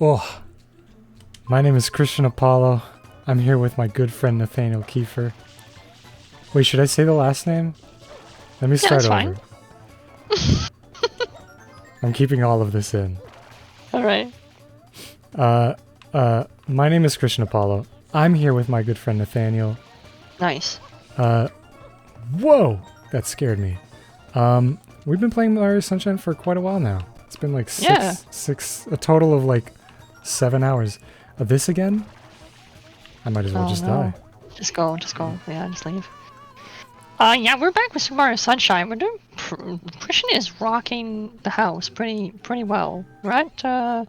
Oh, my name is Christian Apollo. I'm here with my good friend Nathaniel Kiefer. Wait, should I say the last name? Let me Yeah, start that's over. fine. I'm keeping all of this in. Alright. My name is Christian Apollo. I'm here with my good friend Nathaniel. Nice. Whoa! That scared me. We've been playing Mario Sunshine for quite a while now. It's been like a total of like 7 hours. This again? I might as well just die. Just go. Yeah, just leave. Yeah, we're back with Super Mario Sunshine. We're doing... Christian is rocking the house pretty well. We're at,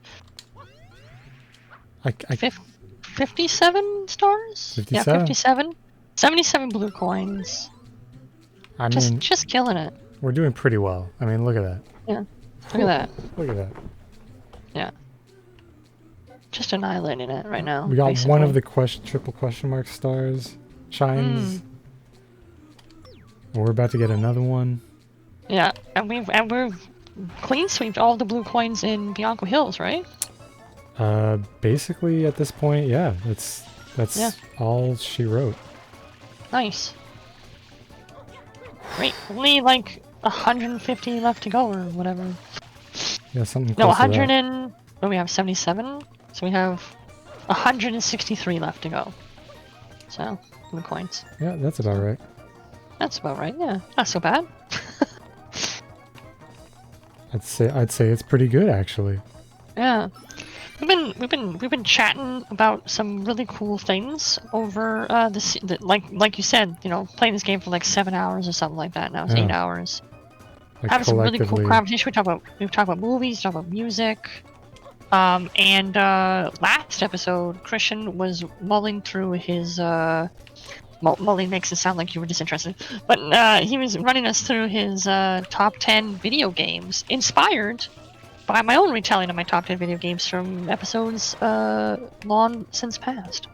57 stars? 57? Yeah, 57. 77 blue coins. I mean, just killing it. we're doing pretty well. I mean, look at that. Yeah, look at that. Look at that. Yeah. Just annihilating it right now. We got basically. one of the triple question mark stars. Shines. We're about to get another one. Yeah, and we're clean sweeped all the blue coins in Bianco Hills, right? Basically at this point, yeah, that's all she wrote. Nice. Great. Only like 150 left to go or whatever. Yeah, something No, close to 100 that. and... Oh, we have 77? So we have 163 left to go. So, blue coins. Yeah, that's about right. That's about right, yeah. Not so bad. I'd say it's pretty good actually. Yeah. We've been chatting about some really cool things over like you said, you know, playing this game for like 7 hours or something like that. Now it's 8 hours. Like Having some really cool conversation. We talk about movies, talk about music. And last episode, Christian was mulling through his mulling makes it sound like you were disinterested, but he was running us through his top 10 video games, inspired by my own retelling of my top 10 video games from episodes long since past.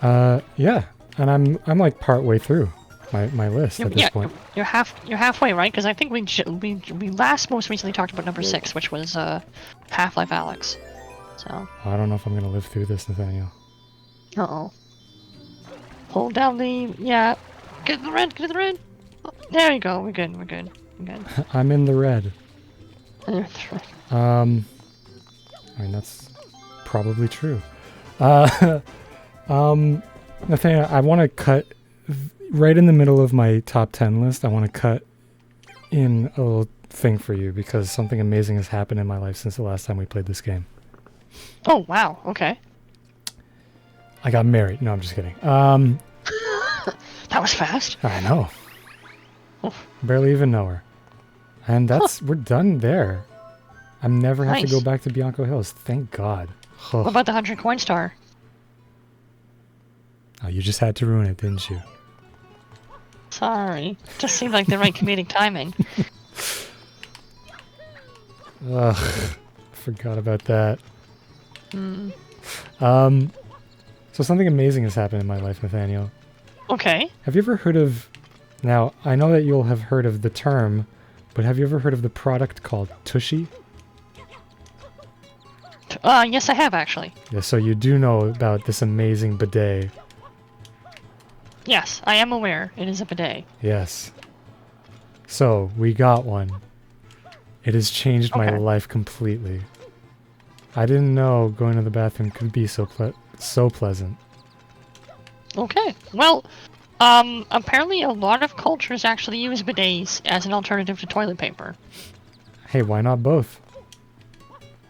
Yeah, and I'm like part way through my list at this point. You're halfway, right? Because I think we most recently talked about number 6, which was Half-Life Alyx. So I don't know if I'm gonna live through this, Nathaniel. uh-oh. Hold down the... Yeah. Get in the red! Get in the red! Oh, there you go. We're good. I'm in the red. I mean, that's probably true. Nathaniel, I want to cut... Right in the middle of my top 10 list, I want to cut in a little thing for you because something amazing has happened in my life since the last time we played this game. Oh, wow. Okay. I got married. No, I'm just kidding. That was fast. I know. Barely even know her. And we're done there. I'm never have to go back to Bianco Hills. Thank God. What about the 100 coin star? Oh, you just had to ruin it, didn't you? Sorry. Just seemed like the right comedic timing. Ugh. Forgot about that. So something amazing has happened in my life, Nathaniel. Okay. Have you ever heard of... Now, I know that you'll have heard of the term, but have you ever heard of the product called Tushy? Yes, I have, actually. Yeah, so you do know about this amazing bidet. Yes, I am aware. It is a bidet. Yes. So, we got one. It has changed my life completely. I didn't know going to the bathroom could be so pleasant. Okay. Well, apparently a lot of cultures actually use bidets as an alternative to toilet paper. Hey, why not both?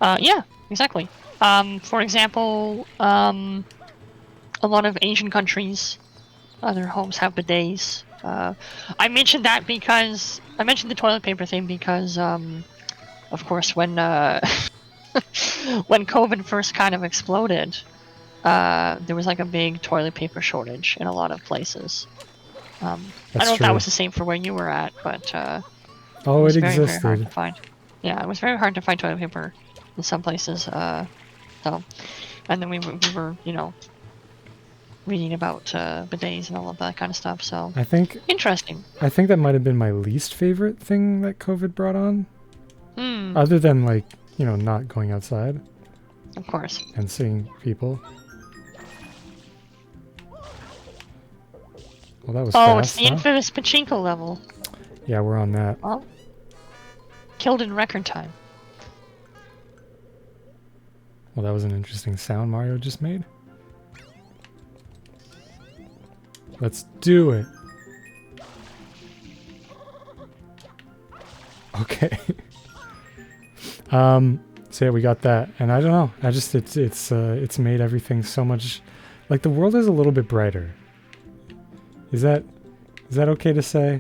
Yeah, exactly. For example, a lot of Asian countries, their homes have bidets. I mentioned that because... I mentioned the toilet paper thing because, of course, when when COVID first kind of exploded, there was like a big toilet paper shortage in a lot of places. I don't know if that was the same for where you were at, but oh, it existed. Very hard to find. Yeah, it was very hard to find toilet paper in some places. So, and then we were, you know, reading about bidets and all of that kind of stuff. So I think interesting. I think that might have been my least favorite thing that COVID brought on. Other than like, you know, not going outside. Of course. and seeing people. Well, that was Oh, it's fast, the huh? infamous pachinko level. Yeah, we're on that. Well, killed in record time. Well, that was an interesting sound Mario just made. Let's do it. Okay. So yeah, we got that, and I don't know. I just it's made everything so much like the world is a little bit brighter. Is that okay to say?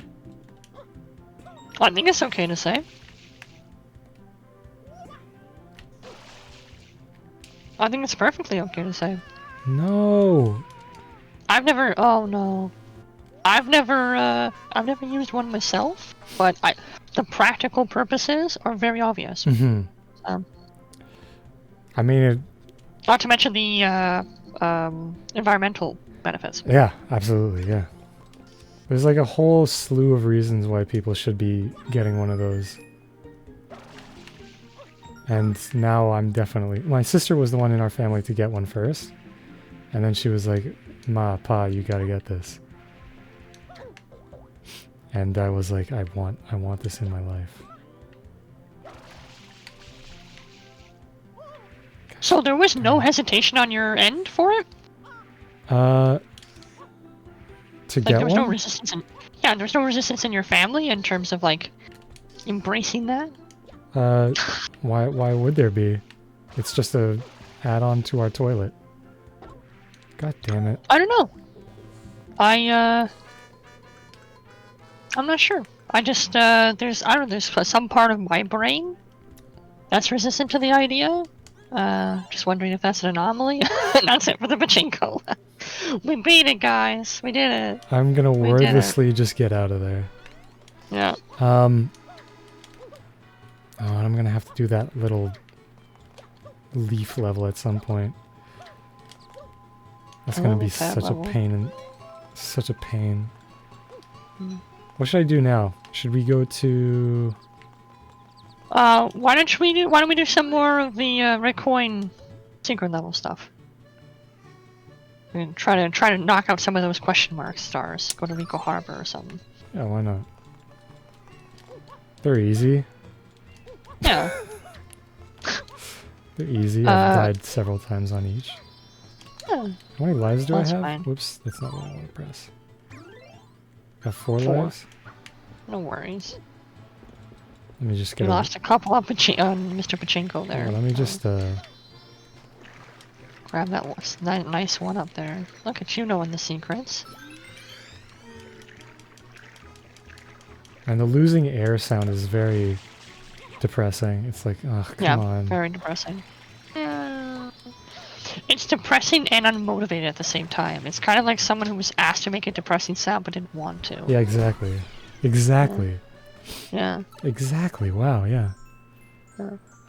I think it's okay to say. I think it's perfectly okay to say. No. I've never. Oh no. I've never used one myself, but the practical purposes are very obvious. Mm-hmm. I mean, Not to mention the environmental benefits. yeah, absolutely, yeah. There's like a whole slew of reasons why people should be getting one of those. And now I'm definitely... My sister was the one in our family to get one first. And then she was like, Ma, Pa, you gotta get this. And I was like, I want this in my life. So there was no hesitation on your end for it? To Like get there was one? no resistance in... Yeah, there was no resistance in your family in terms of like embracing that? Why would there be? It's just a add-on to our toilet. God damn it. I don't know. I'm not sure. I just there's some part of my brain that's resistant to the idea. Just wondering if that's an anomaly. And that's it for the pachinko. We beat it, guys. We did it. I'm gonna We did it. wordlessly just get out of there. Yeah. Oh, and I'm gonna have to do that little leaf level at some point. That's gonna be that such level. a pain. Such a pain. Hmm. What should I do now? Should we go to... Why don't we do some more of the red coin secret level stuff? And try to knock out some of those question mark stars. Go to Rico Harbor or something. Yeah, why not? They're easy. Yeah. They're easy. I've died several times on each. Yeah. How many lives do That's I have? fine. Whoops, that's not what I want to press. Got 4 4. lives? No worries. Let me just We get lost a couple on Mr. Pachinko there. Let me so just grab that nice one up there. Look at you knowing the secrets. And the losing air sound is very depressing. It's like, oh, come on. Very depressing. It's depressing and unmotivated at the same time. It's kind of like someone who was asked to make a depressing sound but didn't want to. Yeah, exactly. Exactly. Yeah. Exactly. Wow, yeah.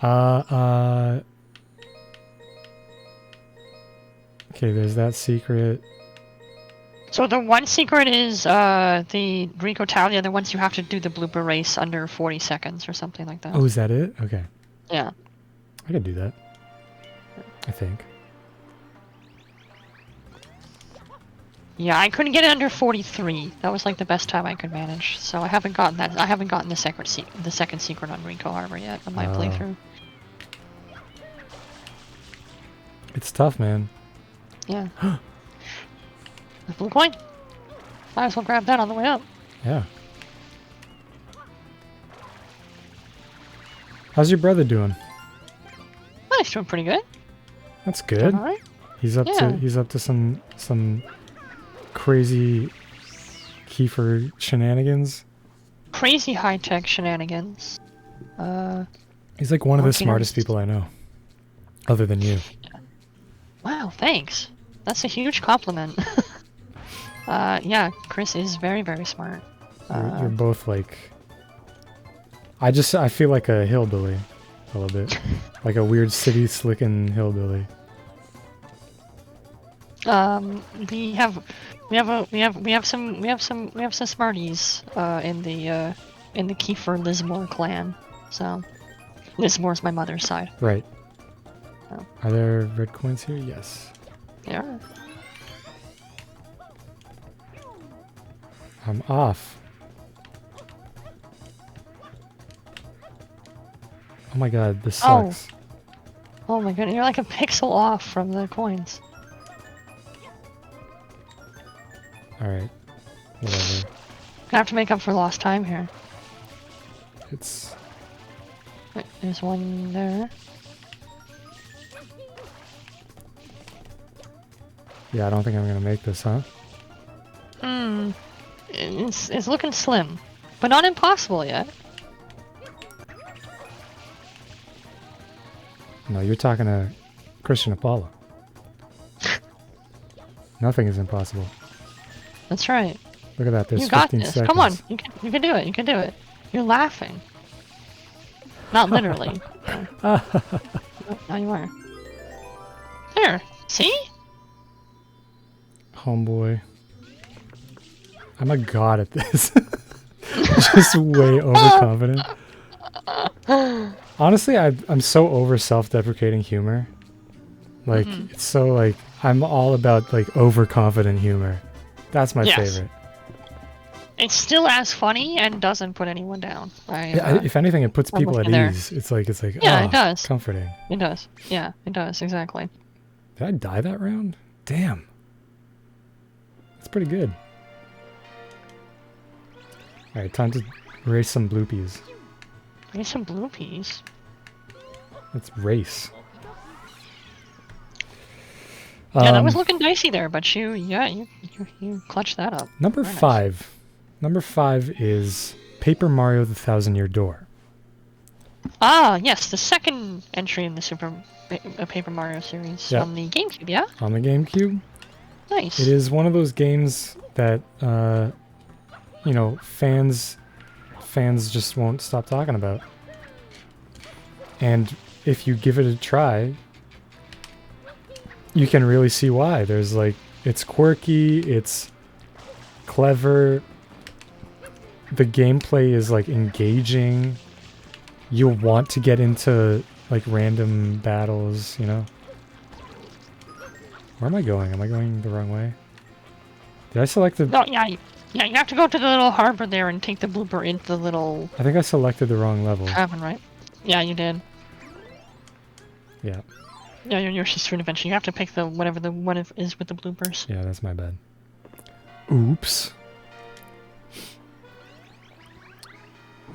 Yeah. Okay, there's that secret. So the one secret is the Rico Tower. The other ones you have to do the blooper race under 40 seconds or something like that. Oh, is that it? Okay. Yeah. I could do that. I think. Yeah, I couldn't get it under 43. That was like the best time I could manage. So I haven't gotten that. I haven't gotten the second secret on Rico Harbor yet on my playthrough. It's tough, man. Yeah. The blue coin. Might as well grab that on the way up. Yeah. How's your brother doing? Oh, he's doing pretty good. That's good. All right. He's up to some crazy Kiefer shenanigans. Crazy high-tech shenanigans. He's like one of the working on smartest people I know. Other than you. Wow, thanks. That's a huge compliment. Yeah, Chris is very, very smart. You're both like... I feel like a hillbilly. A little bit. Like a weird city slickin' hillbilly. We have some smarties in the Kiefer Lismore clan. So Lismore's my mother's side. Right. Are there red coins here? Yes. Yeah. I'm off. Oh my god, this sucks. Oh my god, you're like a pixel off from the coins. Alright. Whatever. I have to make up for lost time here. It's... There's one there. Yeah, I don't think I'm gonna make this, huh? It's looking slim, but not impossible yet. No, you're talking to Christian Apollo. Nothing is impossible. That's right. Look at that, there's You got 15 this. seconds. Come on, you can do it. You can do it. You're laughing. Not literally. No, you are. There. See? Homeboy. I'm a god at this. Just way overconfident. Honestly, I'm so over self-deprecating humor. Like, it's so like, I'm all about like overconfident humor. That's my favorite. It's still as funny and doesn't put anyone down. If anything, it puts people at ease. It's like, yeah, it does. Comforting. It does. Yeah, it does, exactly. Did I die that round? Damn. That's pretty good. Alright, time to race some bloopies. Race some bloopies? Let's race. Yeah, that was looking dicey there, but you clutched that up. Number Very 5. Nice. Number 5 is Paper Mario: The Thousand-Year Door. Ah, yes, the second entry in the Paper Mario series on the GameCube, yeah? On the GameCube. Nice. It is one of those games that, you know, fans just won't stop talking about. And if you give it a try, you can really see why. There's like, it's quirky, it's clever, the gameplay is like engaging, you'll want to get into like random battles, you know? Where am I going? Am I going the wrong way? Did I select the... No, yeah, you have to go to the little harbor there and take the blooper into the little... I think I selected the wrong level. Cabin, right? Yeah, you did. Yeah. Yeah, you're Yoshi's Fruit Adventure. You have to pick whatever the one is with the bloopers. Yeah, that's my bad. Oops.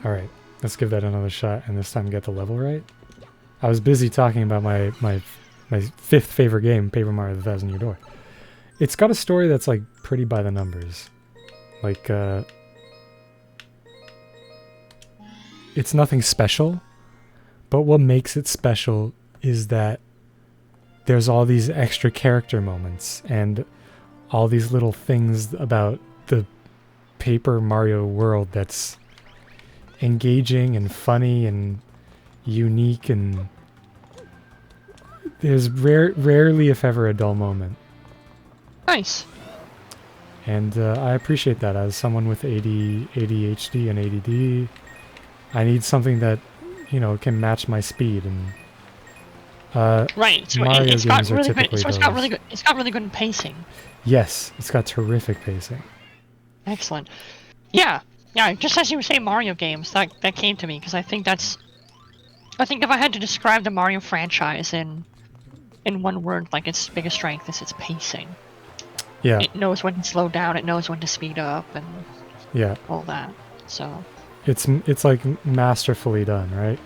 Alright, let's give that another shot and this time get the level right. I was busy talking about my 5th favorite game, Paper Mario: The Thousand-Year Door. It's got a story that's like pretty by the numbers. Like, it's nothing special, but what makes it special is that there's all these extra character moments and all these little things about the Paper Mario world that's engaging and funny and unique, and there's rarely, if ever, a dull moment. Nice. And I appreciate that as someone with ADHD and ADD. I need something that, you know, can match my speed, and right. So Mario it's got games are really good. typically So it's got those. really good. It's got really good pacing. Yes, it's got terrific pacing. Excellent. Yeah. Yeah. Just as you were saying, Mario games, that came to me because I think if I had to describe the Mario franchise in one word, like its biggest strength is its pacing. Yeah. It knows when to slow down. It knows when to speed up, and all that. So. It's like masterfully done, right?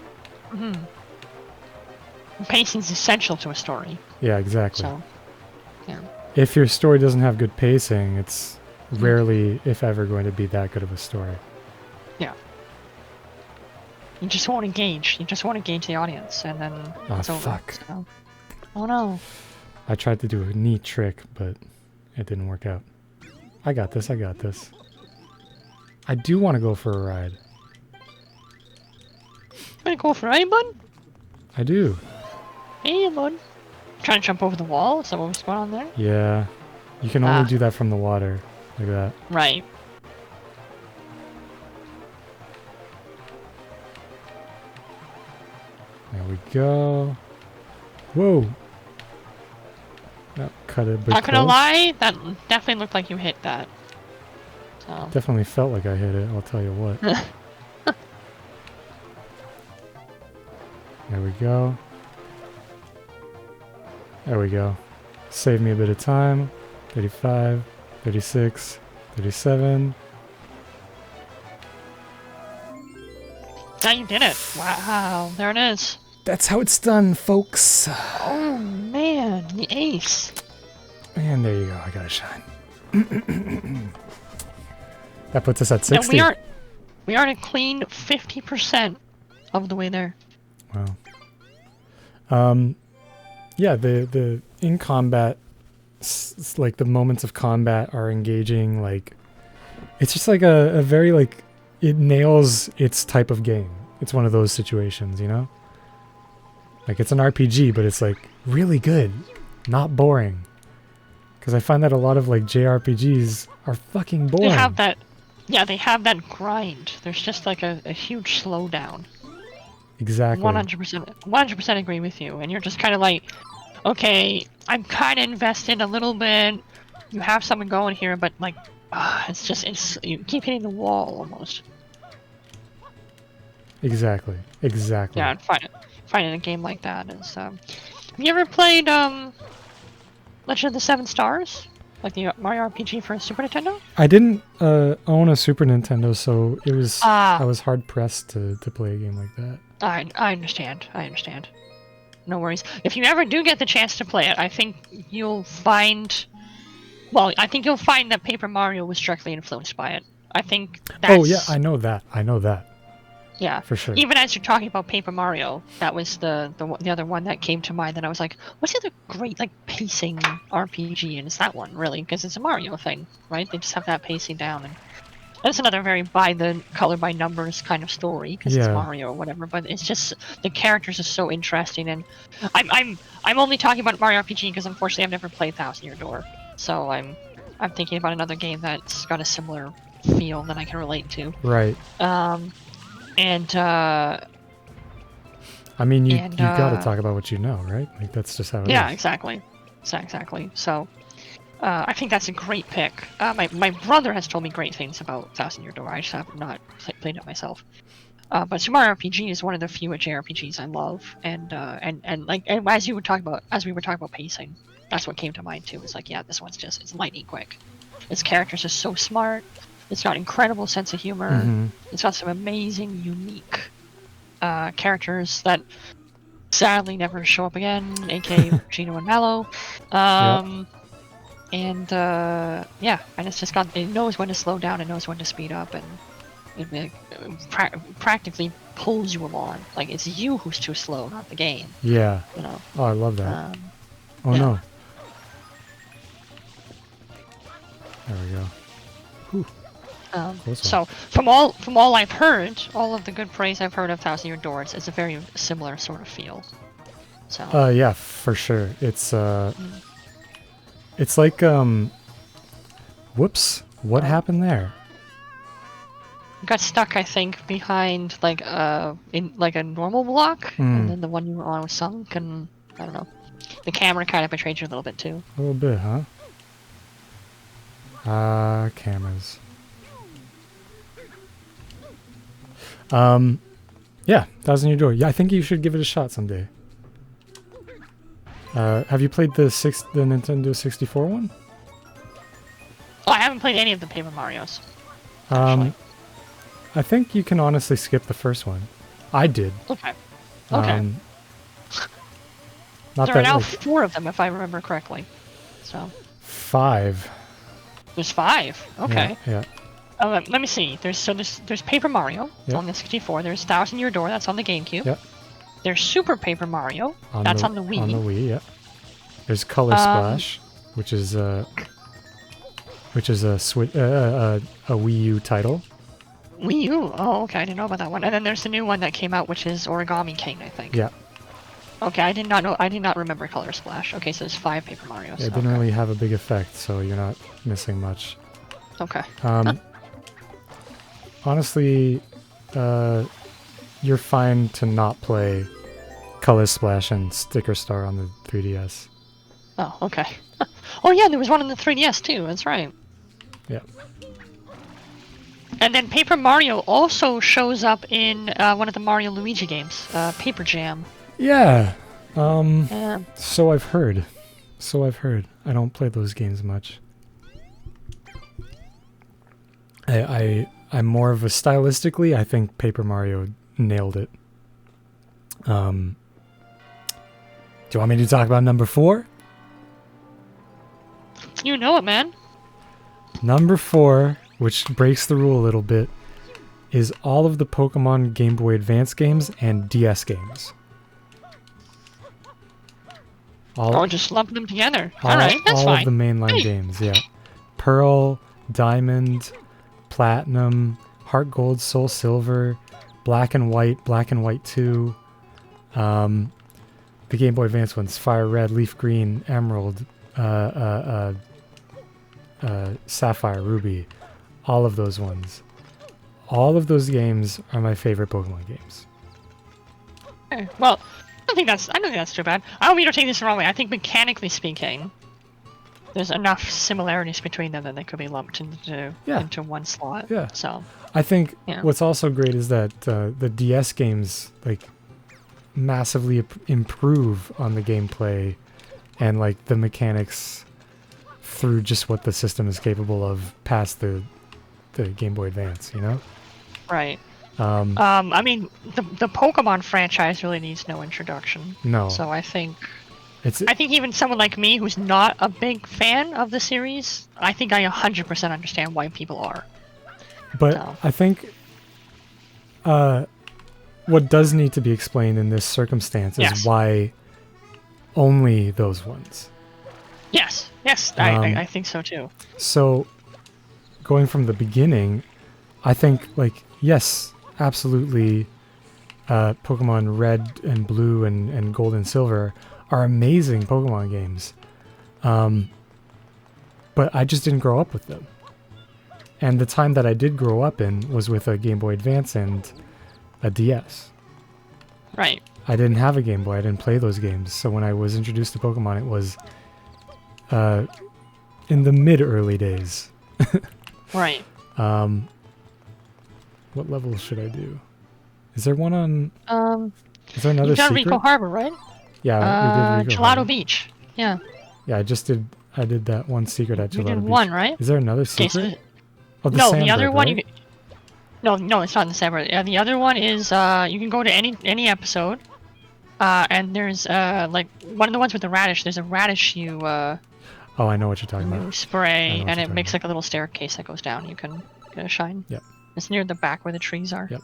Mm-hmm. Pacing is essential to a story. Yeah, exactly. So, yeah. If your story doesn't have good pacing, it's rarely, if ever, going to be that good of a story. Yeah. You just won't engage. You just won't engage the audience, and then it's over. Fuck. So. Oh no. I tried to do a neat trick, but it didn't work out. I got this, I got this. I do want to go for a ride. You wanna go for a ride, bud? I do. Hey, bud. Trying to jump over the wall? Is that what's going on there? Yeah. You can only do that from the water. Like that. Right. There we go. Whoa. That cut a bit Not gonna close. lie, that definitely looked like you hit that. So. Definitely felt like I hit it, I'll tell you what. There we go. There we go. Save me a bit of time. 35, 36, 37. Now you did it. Wow, there it is. That's how it's done, folks. Oh man, the ace. And there you go, I got a shine. That puts us at And 60. we are a clean 50% of the way there. Wow. Yeah, the in combat, like the moments of combat are engaging. Like, it's just like a very like it nails its type of game. It's one of those situations, you know. Like it's an RPG, but it's like really good, not boring. Because I find that a lot of like JRPGs are fucking boring. They have that, yeah, they have that grind. There's just like a huge slowdown. Exactly. 100% agree with you. And you're just kind of like, okay, I'm kind of invested a little bit. You have something going here, but like, it's you keep hitting the wall almost. Exactly. Exactly. Yeah, and finding a game like that is. Have you ever played Legend of the Seven Stars, like the Mario RPG for Super Nintendo? I didn't own a Super Nintendo, so it was I was hard pressed to play a game like that. I understand. I understand. No worries. If you ever do get the chance to play it, I think you'll find. Well, I think you'll find that Paper Mario was directly influenced by it. I think that's... Oh yeah, I know that. I know that. Yeah, for sure. Even as you're talking about Paper Mario, that was the other one that came to mind. That I was like, what's the other great like pacing RPG? And it's that one really, because it's a Mario thing, right? They just have that pacing down, and that's another very by the color by numbers kind of story because it's Mario or whatever. But it's just the characters are so interesting, and I'm only talking about Mario RPG because unfortunately I've never played Thousand Year Door, so I'm thinking about another game that's got a similar feel that I can relate to. Right. And I mean, you've got to talk about what you know, right? Like that's just how it is. Yeah, exactly. So, I think that's a great pick. My brother has told me great things about Thousand Year Door. I just have not played it myself. But Super Mario RPG is one of the few JRPGs I love, and as we were talking about pacing, that's what came to mind too. It's like, yeah, this one's it's lightning quick. Its characters are so smart. It's got incredible sense of humor. Mm-hmm. It's got some amazing, unique characters that sadly never show up again, aka Gino and Mallow. And it's just it knows when to slow down, it knows when to speed up, and it practically pulls you along. Like it's you who's too slow, not the game. Yeah. You know. Oh, I love that. No. There we go. Whew. So from all I've heard, all of the good praise I've heard of Thousand Year Door, it's a very similar sort of feel. So. Yeah, for sure. It's it's like whoops, what happened there? Got stuck, I think, behind like in like a normal block, and then the one you were on was sunk, and I don't know. The camera kind of betrayed you a little bit too. A little bit, huh? Cameras. Yeah, Thousand Year Door. Yeah, I think you should give it a shot someday. Have you played the Nintendo 64 one? Oh, I haven't played any of the Paper Marios. I think you can honestly skip the first one. I did. Okay. Not there are now 4 of them, if I remember correctly. So. 5. There's 5. Okay. Yeah. Let me see. There's Paper Mario on the 64. There's Thousand Year Door. That's on the GameCube. Yep. There's Super Paper Mario. That's on the Wii. On the Wii, yeah. There's Color Splash, which is a Wii U title. Wii U? Oh, okay. I didn't know about that one. And then there's the new one that came out, which is Origami King, I think. Yeah. Okay, I did not remember Color Splash. Okay, so there's 5 Paper Marios. Yeah, it didn't really have a big effect, so you're not missing much. Okay. Honestly, you're fine to not play Color Splash and Sticker Star on the 3DS. Oh, okay. Oh yeah, there was one on the 3DS too. That's right. Yeah. And then Paper Mario also shows up in one of the Mario Luigi games, Paper Jam. Yeah. Yeah. So I've heard. I don't play those games much. I'm more of a stylistically, I think Paper Mario nailed it. Do you want me to talk about number 4? You know it, man. Number 4, which breaks the rule a little bit, is all of the Pokemon Game Boy Advance games and DS games. Just lump them together. Alright, that's all fine. All of the mainline games, yeah. Pearl, Diamond, Platinum, Heart Gold, Soul Silver, Black and White 2, the Game Boy Advance ones, Fire Red, Leaf Green, Emerald, Sapphire, Ruby, all of those ones. All of those games are my favorite Pokemon games. Okay, well, I don't think that's too bad. I don't mean to take this the wrong way. I think mechanically speaking, there's enough similarities between them that they could be lumped into one slot. Yeah. So I think yeah. What's also great is that the DS games like massively improve on the gameplay and like the mechanics through just what the system is capable of past the Game Boy Advance, you know? Right. I mean, the Pokemon franchise really needs no introduction. No. So I think even someone like me who's not a big fan of the series, I think I 100% understand why people are. But so. I think what does need to be explained in this circumstance is why only those ones. Yes, I think so too. So, going from the beginning, I think, like, yes, absolutely, Pokemon Red and Blue and Gold and Silver are amazing Pokemon games. But I just didn't grow up with them. And the time that I did grow up in was with a Game Boy Advance and a DS. Right. I didn't have a Game Boy. I didn't play those games. So when I was introduced to Pokemon, it was in the mid-early days. Right. What level should I do? Is there one on... is there another you've done secret? Rico Harbor, right? Yeah, we did Rico Gelato Harbor. Beach. Yeah. Yeah, I did that one secret at Gelato You did Beach. one, right? Is there another secret? Okay, Oh, the no, Sandberg, the other one right? No, it's not in the Sandberg. The other one is you can go to any episode, and there's like one of the ones with the radish. There's a radish you Oh, I know what you're talking about. spray, and it makes like a little staircase that goes down. You can get a shine. Yep. It's near the back where the trees are. Yep.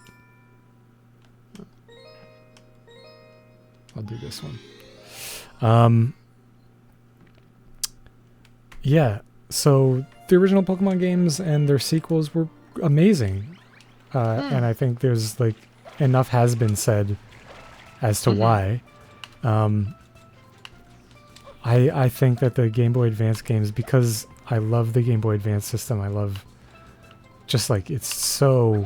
I'll do this one. Yeah, so the original Pokemon games and their sequels were amazing. And I think there's like enough has been said as to why. I think that the Game Boy Advance games, because I love the Game Boy Advance system, I love just like it's so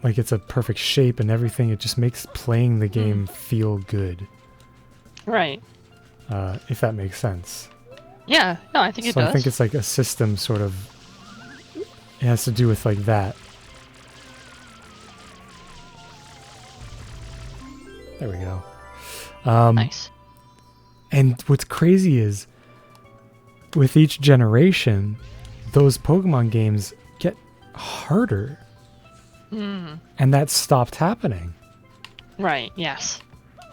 like it's a perfect shape and everything. It just makes playing the game feel good. Right. If that makes sense. Yeah, no, I think it So does. I think it's like a system sort of, it has to do with like that. There we go. Nice. And what's crazy is with each generation, those Pokemon games get harder. And that stopped happening. Right, yes.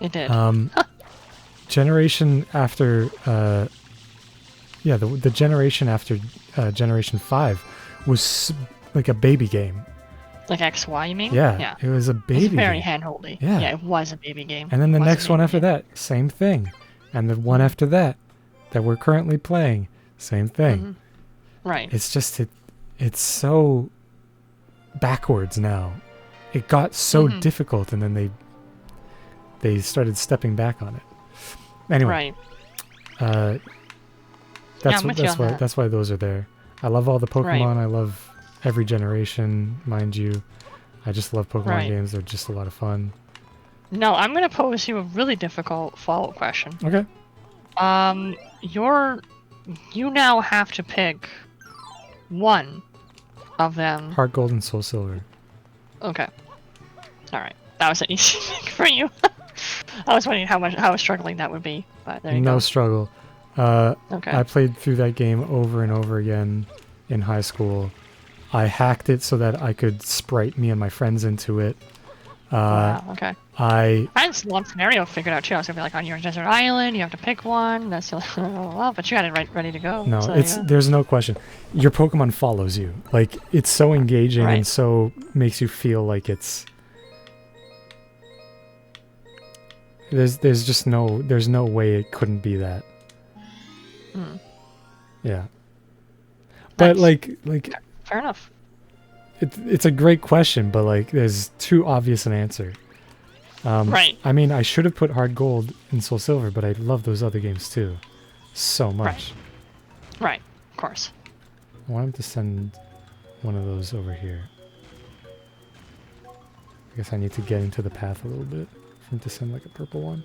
It did. Generation after the generation after Generation 5 was like a baby game. Like XY, you mean? Yeah. It was a baby It's very game. handholdy. Yeah. Yeah, it was a baby game. And then the It was a next one baby after game. that, same thing. And the one after that we're currently playing, same thing. Right. It's just it's so backwards now. It got so difficult, and then they started stepping back on it. Anyway, Right. that's why those are there. I love all the Pokemon. Right. I love every generation, mind you. I just love Pokemon Right. games. They're just a lot of fun. No, I'm gonna pose you a really difficult follow-up question. Okay. You now have to pick one of them. Heart Gold and Soul Silver. Okay. All right. That was an easy pick for you. I was wondering how struggling that would be, but there you go. No struggle. Okay. I played through that game over and over again in high school. I hacked it so that I could sprite me and my friends into it. Wow. Okay. I had this one scenario figured out too. I was gonna be like, on your desert island, you have to pick one. That's well, but you had it ready to go. No, so, there's no question. Your Pokemon follows you. Like, it's so engaging Right. and so makes you feel like it's. There's just no way it couldn't be that. Hmm. Yeah. But Nice. like Fair enough. it's a great question, but like there's too obvious an answer. Right. I mean, I should have put Hard Gold and Soul Silver, but I love those other games too, so much. Right. Of course. I want him to send one of those over here. I guess I need to get into the path a little bit for him to send like a purple one.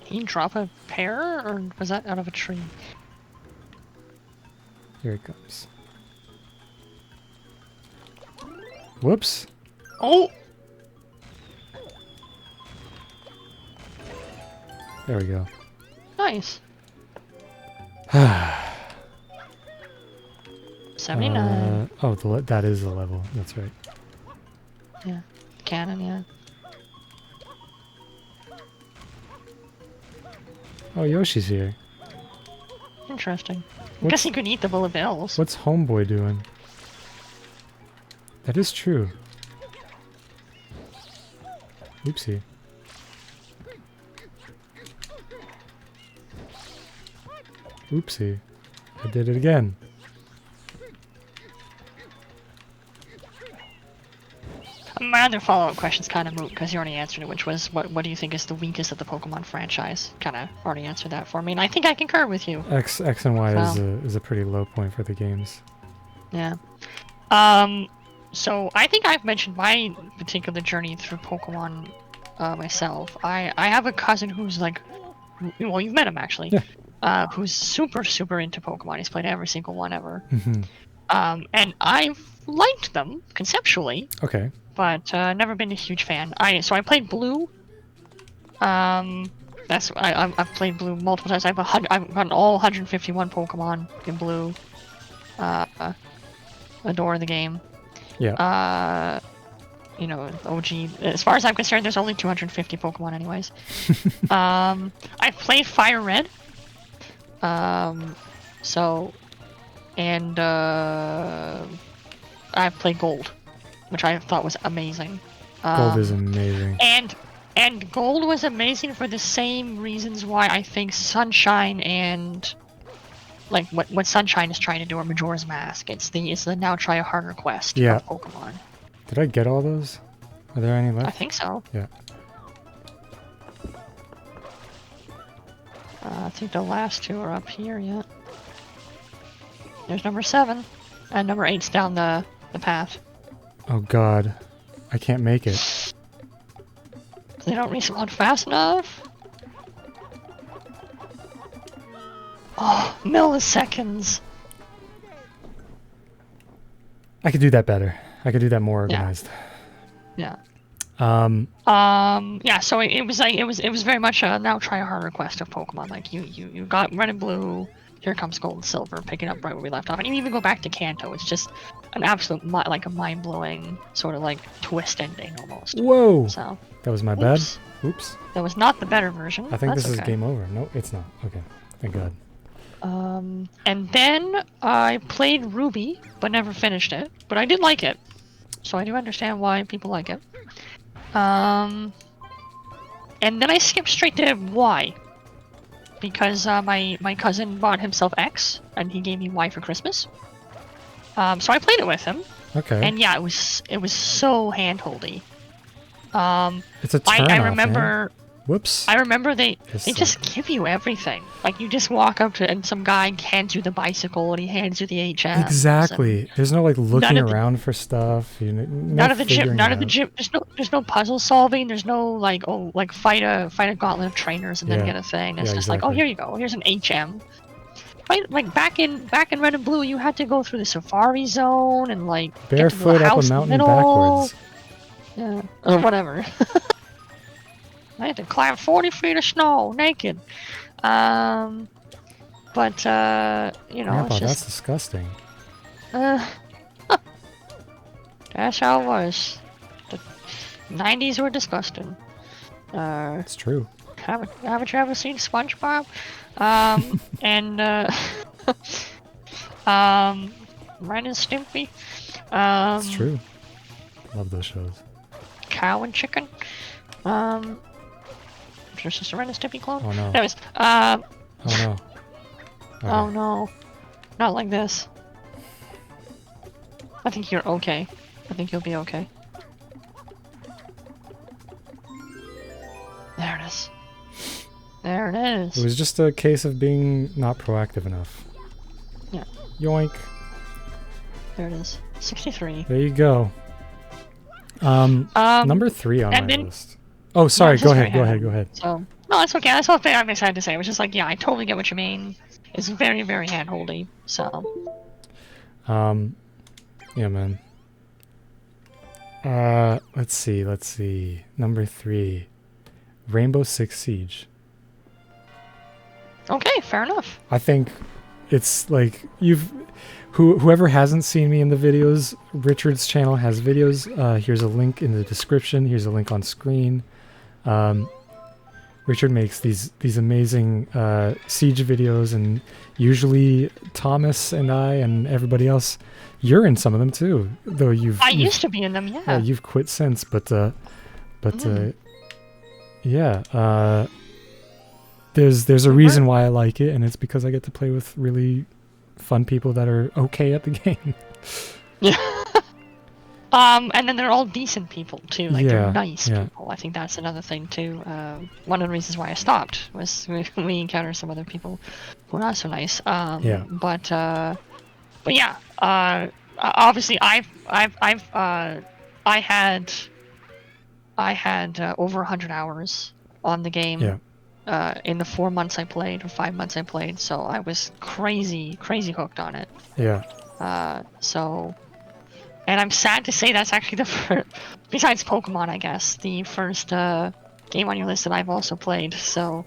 Did he drop a pear, or was that out of a tree? Here it comes. Whoops. Oh! There we go. Nice. 79. Oh, that is the level. That's right. Yeah. Cannon, yeah. Oh, Yoshi's here. Interesting. I What's- guess he could eat the bullet bills. What's Homeboy doing? That is true. Oopsie. Oopsie. I did it again. My other follow-up question's kind of moot because you already answered it, which was what do you think is the weakest of the Pokemon franchise? Kind of already answered that for me, and I think I concur with you. X and Y So- is a pretty low point for the games. Yeah. So I think I've mentioned my particular journey through Pokemon myself. I have a cousin who's like, well, you've met him actually. Yeah. Who's super into Pokemon. He's played every single one ever. Mhm. And I've liked them conceptually, Okay. but never been a huge fan. So I played Blue. I've played Blue multiple times. I've gotten all 151 Pokemon in Blue. Adore the game. Yeah. You know, OG. As far as I'm concerned, there's only 250 Pokemon, anyways. I played Fire Red. I've played Gold, which I thought was amazing. Gold is amazing. And Gold was amazing for the same reasons why I think Sunshine and like what Sunshine is trying to do, or Majora's Mask. It's the now try a harder quest Yeah. of Pokemon. Did I get all those? Are there any I left? think so. Yeah. I think the last two are up here yet. There's number 7, and number 8's down the path. Oh god. I can't make it. They don't respawn fast enough. Oh, milliseconds. I could do that better. I could do that more Yeah. organized. Yeah. Um, Yeah, so it was like it was very much a now try a harder quest of Pokemon. Like you got Red and Blue, here comes Gold and Silver, picking up right where we left off. And you even go back to Kanto, it's just an absolute like a mind-blowing sort of like twist ending almost. whoa! So That was my bad. oops. Oops. That was not the better version. I think That's this is okay. game over. No, it's not. Okay. Thank god. And then I played Ruby, but never finished it. But I did like it, so I do understand why people like it. And then I skipped straight to Y, because my cousin bought himself X, and he gave me Y for Christmas. So I played it with him, Okay. and yeah, it was so handholdy. It's a turn I remember. Whoops. I remember they This just give you everything. Like you just walk up to and some guy hands you the bicycle and he hands you the HM. Exactly. There's no like looking of the- around for stuff. You know, None of the gym. figuring None it of the out. gym. There's no puzzle solving. There's no like fight a gauntlet of trainers and Yeah. then get a thing. It's Yeah, just like, oh, exactly. here you go. Here's an HM. Right, like back in Red and Blue, you had to go through the Safari Zone and like get to the Barefoot up house a in mountain the middle. backwards. Yeah, or whatever. I had to climb 40 feet of snow naked. But you know, Grandpa, it's that's just disgusting. that's how it was. The 90s were disgusting. It's true. Haven't you ever seen SpongeBob? And Ren and Stimpy. It's true. Love those shows. Cow and Chicken. There's just a Ren and Stimpy clone. Oh no. Anyways, Oh no. oh no, not like this. I think you're okay. I think you'll be okay. There it is. There it is. It was just a case of being not proactive enough. Yeah. Yoink. There it is. 63. There you go. Number 3 on and my then- list. Oh, sorry. it's Go just ahead. very Go heavy. ahead. So no, that's okay. That's what I'm excited to say. It was just like, yeah, I totally get what you mean. It's very, very handholdy. So Yeah, man. Let's see. Number 3. Rainbow Six Siege. okay, fair enough. I think it's like whoever hasn't seen me in the videos, Richard's channel has videos. Here's a link in the description. Here's a link on screen. Richard makes these amazing Siege videos, and usually Thomas and I and everybody else, you're in some of them too. Though I used to be in them, yeah. you've quit since, there's a reason why I like it, and it's because I get to play with really fun people that are okay at the game. And then they're all decent people too. Like Yeah, they're nice yeah. people. I think that's another thing too. One of the reasons why I stopped was we encountered some other people who are not so nice. Yeah. But yeah. Obviously, I had over 100 hours on the game. Yeah. In the 4 months I played or 5 months I played, so I was crazy hooked on it. Yeah. And I'm sad to say that's actually the first, besides Pokemon, I guess, the first game on your list that I've also played. So,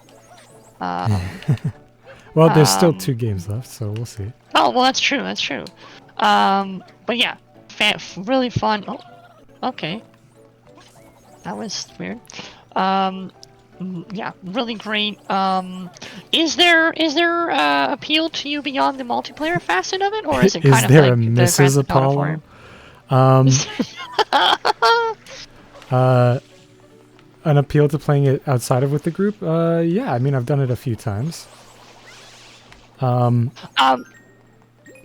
Well, there's still 2 games left, so we'll see. oh well, that's true. But yeah, really fun. Oh, okay, that was weird. Yeah, really great. Is there appeal to you beyond the multiplayer facet of it, or is it Is kind of there like a the Mrs. Grand Theft Auto Apollo? An appeal to playing it outside of with the group? Yeah, I mean, I've done it a few times. Well,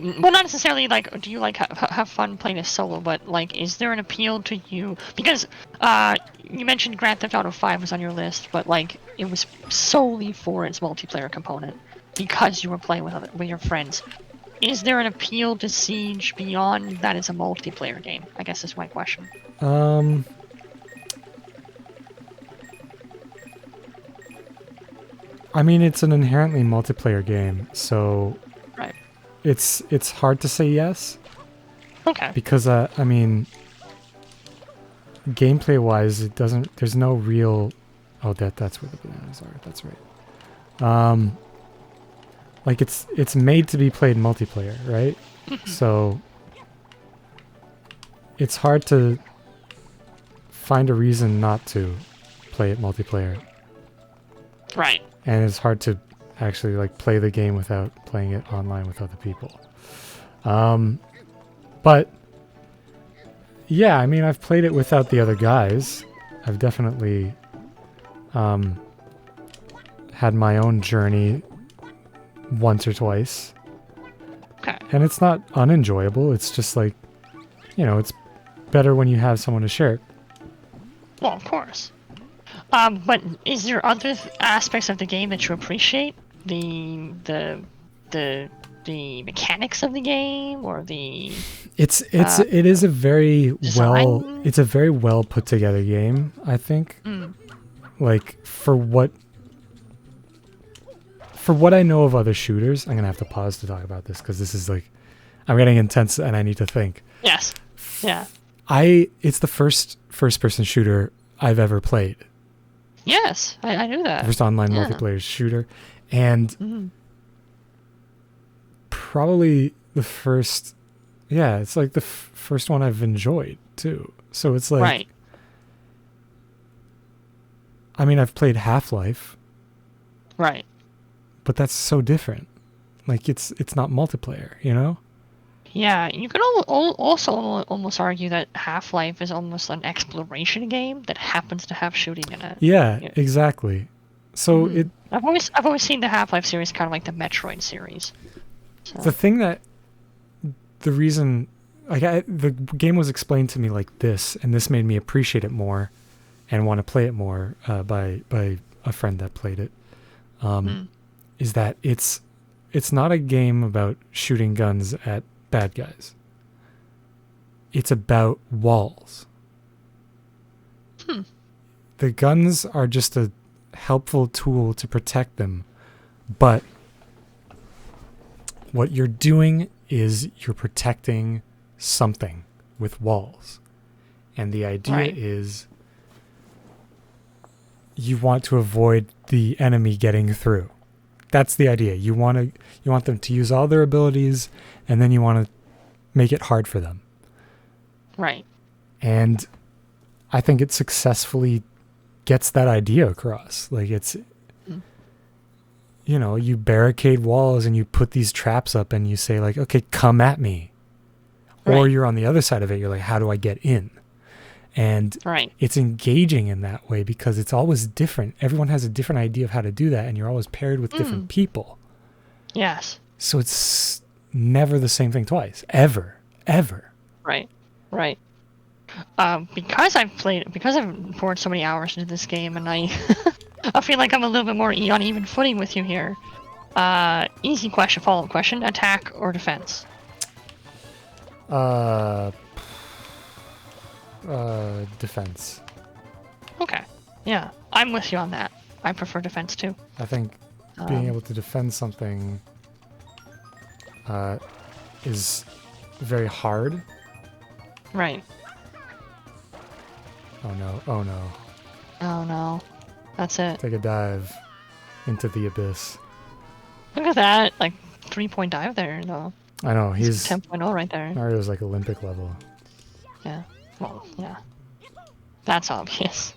not necessarily like, do you like have fun playing a solo, but like, is there an appeal to you? Because you mentioned Grand Theft Auto 5 was on your list, but like, it was solely for its multiplayer component because you were playing with your friends. Is there an appeal to Siege beyond that it's a multiplayer game? I guess is my question. I mean, it's an inherently multiplayer game, so Right. it's hard to say yes. Okay. Because I mean, gameplay wise, it doesn't. There's no real. Oh, that's where the bananas are. That's right. Like it's made to be played multiplayer, right? So it's hard to find a reason not to play it multiplayer, Right. and it's hard to actually like play the game without playing it online with other people. But yeah, I mean, I've played it without the other guys. I've definitely had my own journey once or twice. Okay. And it's not unenjoyable. It's just like, you know, it's better when you have someone to share it. Well, of course. But is there other aspects of the game that you appreciate? The mechanics of the game, or the it is a very design? it's a very well put together game, I think. Like for what I know of other shooters, I'm gonna have to pause to talk about this because this is like I'm getting intense and I need to think. Yes. Yeah. It's the first person shooter I've ever played. Yes, I knew that. First online multiplayer shooter, and probably the first. Yeah, it's like the first one I've enjoyed too. So it's like, right. I mean, I've played Half-Life, Right. but that's so different. Like it's not multiplayer, you know? Yeah, you could also almost argue that Half-Life is almost an exploration game that happens to have shooting in it. Yeah, exactly. So I've always seen the Half-Life series kind of like the Metroid series. So. The reason, like, the game was explained to me like this, and this made me appreciate it more, and want to play it more by a friend that played it. Is that it's not a game about shooting guns at bad guys. It's about walls. The guns are just a helpful tool to protect them, but what you're doing is you're protecting something with walls. And the idea is you want to avoid the enemy getting through. That's the idea. You want them to use all their abilities, and then you want to make it hard for them. Right. And I think it successfully gets that idea across. Like it's, you barricade walls and you put these traps up and you say like, okay, come at me. Right. Or you're on the other side of it. You're like, how do I get in? And it's engaging in that way because it's always different. Everyone has a different idea of how to do that, and you're always paired with different people. Yes. So it's never the same thing twice. Ever. Right. Because I've poured so many hours into this game, and I feel like I'm a little bit more on even footing with you here. Easy question, follow-up question: attack or defense? Defense. Okay. Yeah, I'm with you on that. I prefer defense too. I think being able to defend something is very hard. Right. Oh no. Oh no. That's it. Take a dive into the abyss. Look at that, like 3-point dive there though. I know, he's 10.0 right there. Mario's like Olympic level. Yeah. Well, yeah. That's obvious.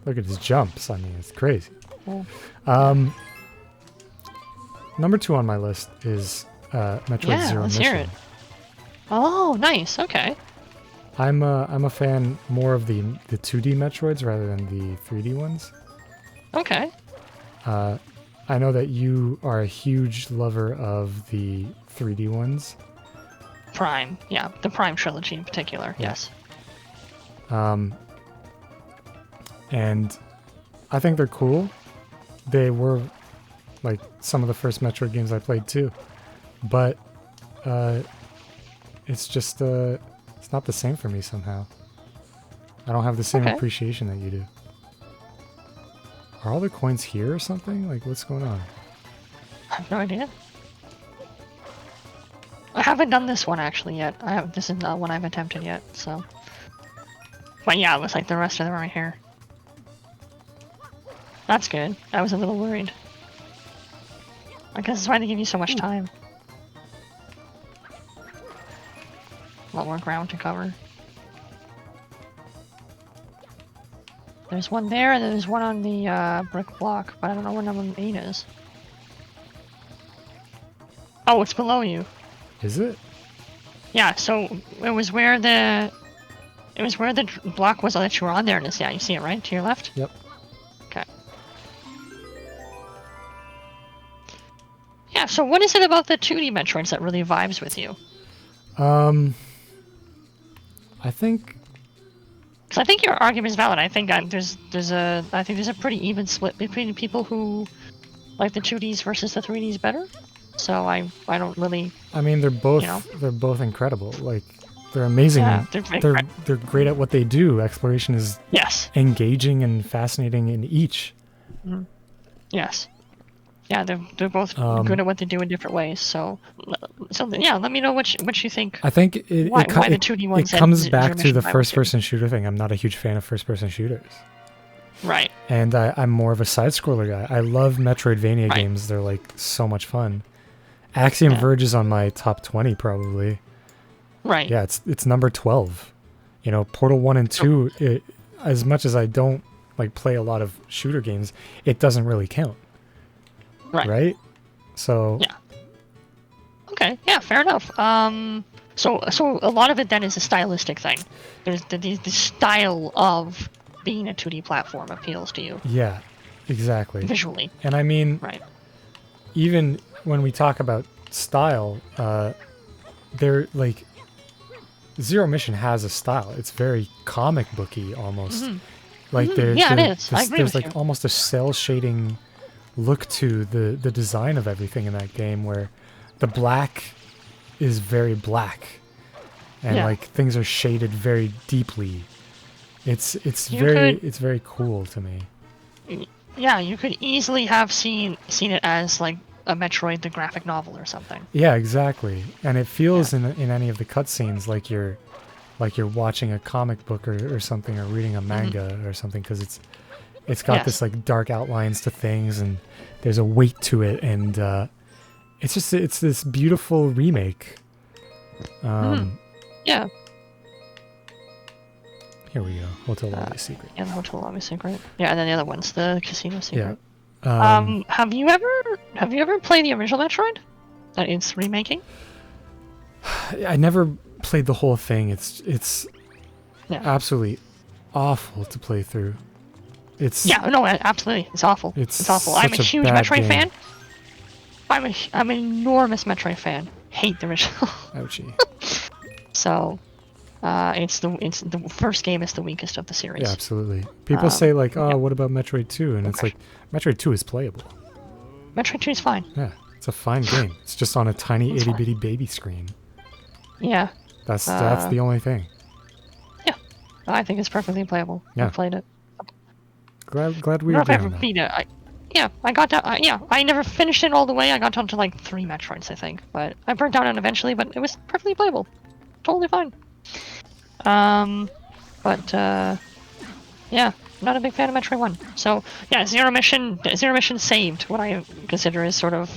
Look at his jumps. I mean, it's crazy. Yeah. Number 2 on my list is Metroid Zero let's Mission. hear it. Oh, nice. Okay. I'm a fan more of the 2D Metroids rather than the 3D ones. Okay. I know that you are a huge lover of the 3D ones. Prime. Yeah, the Prime trilogy in particular. Yeah. Yes. And I think they're cool. They were like some of the first Metroid games I played too. But it's just it's not the same for me somehow. I don't have the same appreciation that you do. Are all the coins here or something? Like, what's going on? I have no idea. I haven't done this one actually yet. This is not one I've attempted yet, so. But yeah, it looks like the rest of them are right here. That's good. I was a little worried. I guess it's why they give you so much time. A lot more ground to cover. There's one there, and then there's one on the brick block, but I don't know what number 8 is. Oh, it's below you. Is it? Yeah, so it was where the block was that you were on there. Yeah, you see it right to your left. Yep. Okay. Yeah. So what is it about the 2D Metroids that really vibes with you? I think Because I think your argument is valid. I think there's a pretty even split between the people who like the 2Ds versus the 3Ds better. So I don't really. I mean, they're both incredible. Like, they're amazing. Yeah, they're great at what they do. Exploration is engaging and fascinating in each. Mm-hmm. Yes. Yeah, they're both good at what they do in different ways. So yeah, let me know what you think. I think why the 2D ones it comes back to the first-person shooter thing. I'm not a huge fan of first-person shooters. Right. And I'm more of a side-scroller guy. I love Metroidvania games. They're like so much fun. Axiom Verge is on my top 20 probably. Right. Yeah, it's number 12. You know, Portal 1 and 2, as much as I don't like play a lot of shooter games, it doesn't really count. Right? So yeah. Okay. Yeah. Fair enough. So a lot of it then is a stylistic thing. There's the style of being a 2D platform appeals to you. Yeah. Exactly. Visually. And I mean, even when we talk about style, they're like Zero Mission has a style. It's very comic booky almost. Mm-hmm. Like it is. I agree there's with like you. almost a cell shading look to the design of everything in that game, where the black is very black and like things are shaded very deeply. It's very cool to me. Yeah, you could easily have seen it as like a Metroid the graphic novel or something. Yeah, exactly. And it feels in any of the cutscenes like you're watching a comic book or something, or reading a manga or something, because it's got this like dark outlines to things, and there's a weight to it, and it's this beautiful remake. Yeah. Here we go. Hotel Lobby Secret. Yeah, the Hotel Lobby Secret. Yeah, and then the other one's the Casino Secret. Yeah. Have you ever played the original Metroid that it's remaking? I never played the whole thing. It's absolutely awful to play through. Absolutely. It's awful. It's awful. I'm a huge Metroid fan. I'm an enormous Metroid fan. Hate the original. Ouchie. So, it's the first game is the weakest of the series. Yeah, absolutely. People say like, "Oh, what about Metroid 2?" And it's like, Metroid 2 is playable. Metroid 2 is fine. Yeah, it's a fine game. It's just on a tiny itty bitty baby screen. Yeah. That's the only thing. Yeah, I think it's perfectly playable. Yeah. I played it. Glad we agree on that. Beat it. I got down. I never finished it all the way. I got down to like 3 Metroids, I think, but I burnt out on eventually. But it was perfectly playable, totally fine. Yeah, not a big fan of Metroid 1. So yeah, Zero Mission saved what I consider is sort of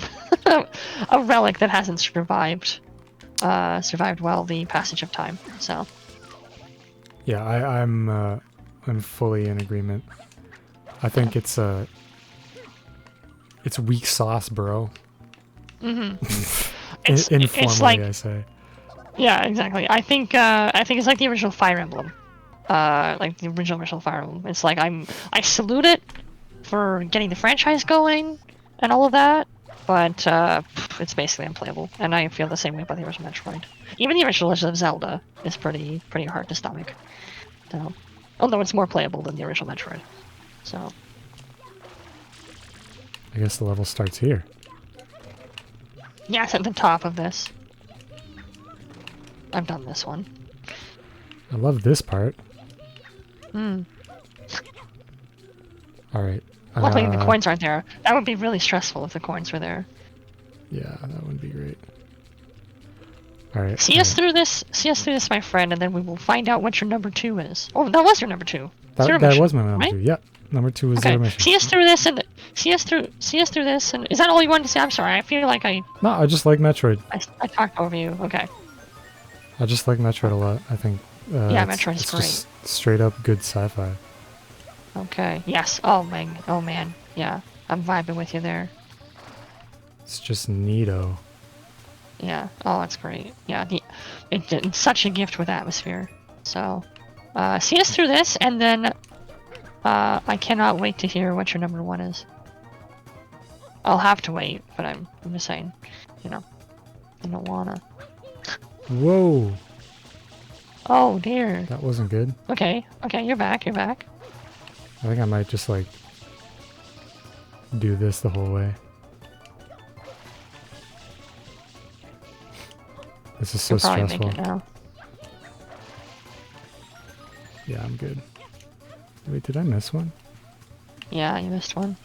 a relic that hasn't survived well the passage of time. So yeah, I'm fully in agreement. I think it's weak sauce, bro. Informally, it's like, I say. Yeah, exactly. I think it's like the original Fire Emblem. Like the original Fire Emblem. It's like I salute it for getting the franchise going and all of that, but it's basically unplayable. And I feel the same way about the original Metroid. Even the original Legend of Zelda is pretty hard to stomach. So, although it's more playable than the original Metroid. So. I guess the level starts here. Yeah, it's at the top of this. I've done this one. I love this part. Alright. Luckily the coins aren't there. That would be really stressful if the coins were there. Yeah, that would be great. Alright. See us through this, my friend, and then we will find out what your number 2 is. Oh, that was your number 2. That was my number 2. Yep. Number 2 is Zero Mission. See us through this, and see us through this, and is that all you wanted to say? I'm sorry. I feel like No, I just like Metroid. I talked over you. Okay. I just like Metroid a lot. I think. Metroid is great. Just straight up good sci-fi. Okay. Yes. Oh man. Yeah. I'm vibing with you there. It's just neato. Yeah. Oh, that's great. Yeah. It's such a gift with atmosphere. So, see us through this, and then I cannot wait to hear what your number 1 is. I'll have to wait, but I'm just saying, I don't wanna. Whoa. Oh dear. That wasn't good. Okay, you're back, I think I might just like do this the whole way. This is so You'll probably stressful. make it now. Yeah, I'm good. Wait, did I miss one? Yeah, you missed one.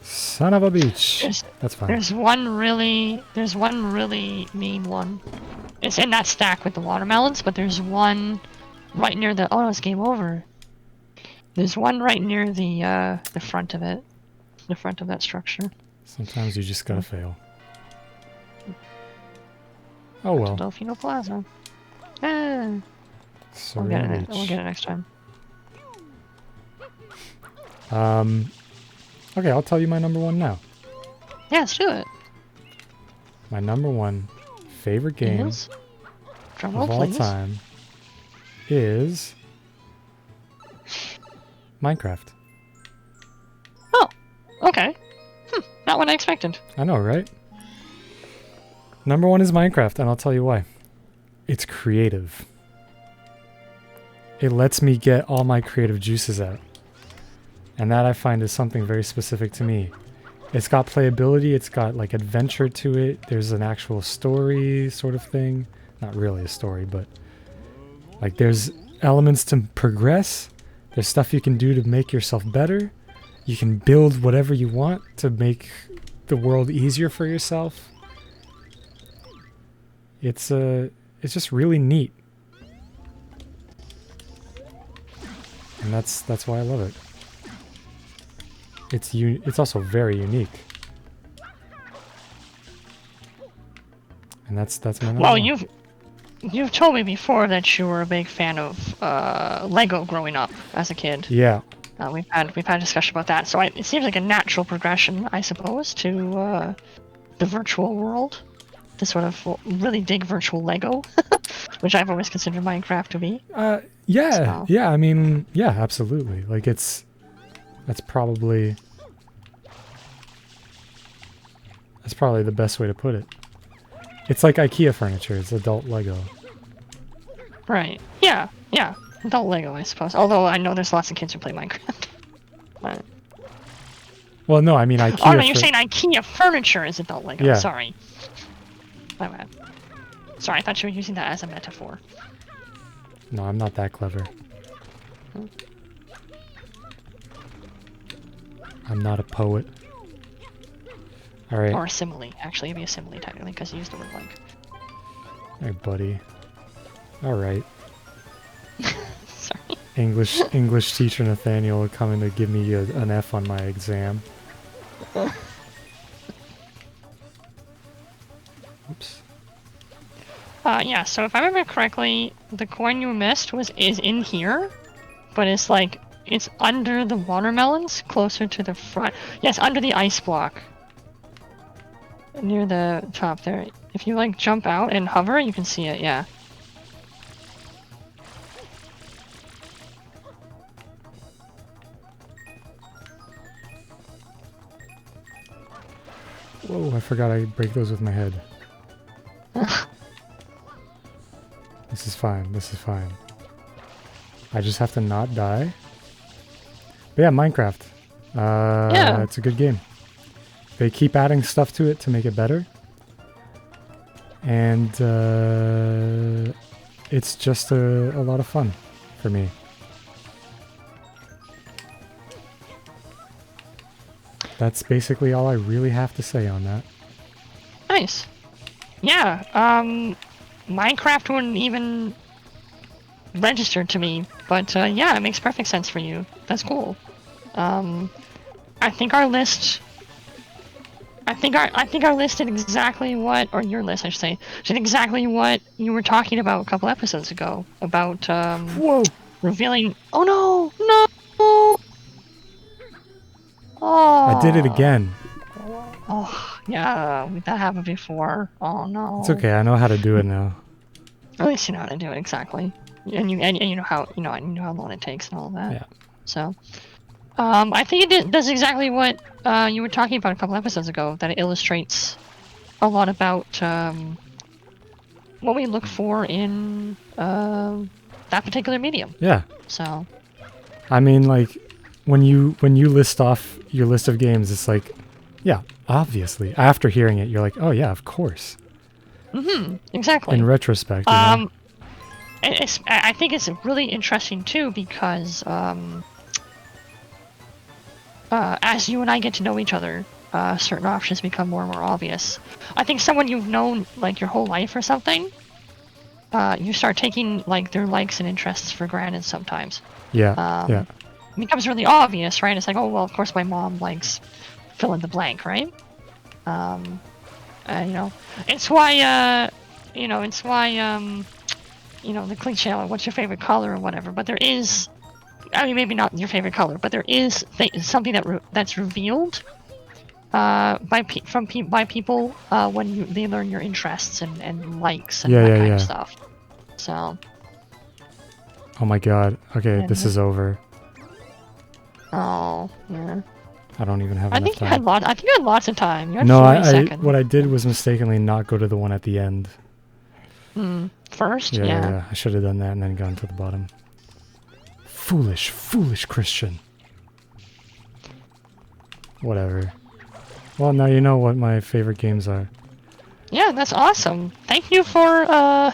Son of a beach. That's fine. There's one really mean one. It's in that stack with the watermelons, but there's one right near the. Oh, it's game over. There's one right near the front of it, the front of that structure. Sometimes you just gotta fail. Oh well. Delfino Plaza. Ah. We'll get it next time. Okay, I'll tell you my number one now. Yeah, let's do it. My number one favorite game Drum of roll, all please. time is Minecraft. Oh, okay. Not what I expected. I know, right? Number one is Minecraft, and I'll tell you why. It's creative. It lets me get all my creative juices out. And that I find is something very specific to me. It's got playability, it's got like adventure to it, there's an actual story sort of thing. Not really a story, but like there's elements to progress, there's stuff you can do to make yourself better. You can build whatever you want to make the world easier for yourself. It's just really neat. And that's why I love it. It's also very unique. And that's my number Well, one. you've told me before that you were a big fan of Lego growing up as a kid. Yeah. We've had a discussion about that, so it seems like a natural progression, I suppose, to the virtual world. To sort of really dig virtual Lego, which I've always considered Minecraft to be. Yeah, yeah. I mean, yeah, absolutely. Like that's probably the best way to put it. It's like IKEA furniture. It's adult Lego. Right. Yeah. Yeah. Adult Lego, I suppose. Although I know there's lots of kids who play Minecraft. But... Well, no, I mean IKEA. Oh no, you're saying IKEA furniture is adult Lego. Yeah. Sorry. My bad. Sorry, I thought you were using that as a metaphor. No, I'm not that clever. I'm not a poet. All right. Or a simile. Actually, it'd be a simile technically because you used the word like. Hey, buddy. All right. Sorry. English teacher Nathaniel coming to give me an F on my exam. Oops. Yeah, so if I remember correctly, the coin you missed is in here, but it's like it's under the watermelons, closer to the front. Yes, under the ice block. Near the top there. If you like jump out and hover, you can see it, yeah. Whoa, I forgot I break those with my head. This is fine. This is fine. I just have to not die. But yeah, Minecraft. Yeah. It's a good game. They keep adding stuff to it to make it better. And it's just a lot of fun for me. That's basically all I really have to say on that. Nice. Yeah, Minecraft wouldn't even register to me, but yeah, it makes perfect sense for you. That's cool. I think our list did exactly what, or your list I should say, did exactly what you were talking about a couple episodes ago about Whoa! revealing. Oh no, no! Oh. I did it again. Oh yeah, that happened before. Oh no. It's okay. I know how to do it now. At least you know how to do it exactly, and you know how long it takes and all of that. Yeah. So, I think it does exactly what you were talking about a couple episodes ago. That it illustrates a lot about look for in that particular medium. Yeah. So. I mean, like, when you list off your list of games, it's like, yeah, obviously. After hearing it, you're like, oh yeah, of course. Exactly. In retrospect, you know? I think it's really interesting too because as you and I get to know each other, certain options become more and more obvious. I think someone you've known like your whole life or something, you start taking like their likes and interests for granted sometimes. Yeah, yeah. It becomes really obvious, right? It's like, oh well, of course my mom likes fill in the blank, right? You know, it's why you know, the cliche, like, what's your favorite color or whatever. But there is, I mean, maybe not your favorite color, but there is something that's revealed by people when they learn your interests and likes and that kind of stuff. So. Oh my god. Okay, this is over. Oh, yeah. I don't even have I enough think time. I think you had lots of time. You had no, 40 seconds. what I did was mistakenly not go to the one at the end. First? Yeah. I should have done that and then gone to the bottom. Foolish Christian. Whatever. Well, now you know what my favorite games are. Yeah, that's awesome. Thank you for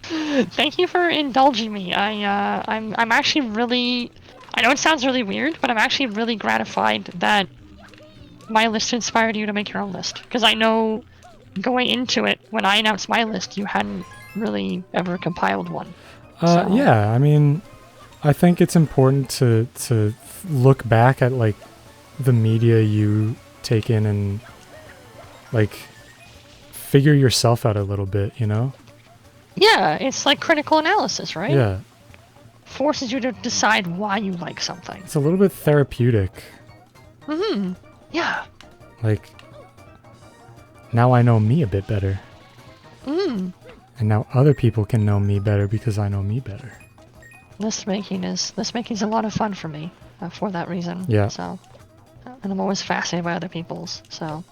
thank you for indulging me. I'm actually really, I know it sounds really weird, but I'm actually really gratified that my list inspired you to make your own list. Because I know going into it, when I announced my list, you hadn't really ever compiled one. So. Yeah, I mean, I think it's important to look back at like the media you take in and like figure yourself out a little bit, you know? Yeah, it's like critical analysis, right? Yeah. Forces you to decide why you like something. It's a little bit therapeutic. Yeah. Like, now I know me a bit better. And now other people can know me better because I know me better. List making's a lot of fun for me for that reason. Yeah. So, and I'm always fascinated by other people's. So,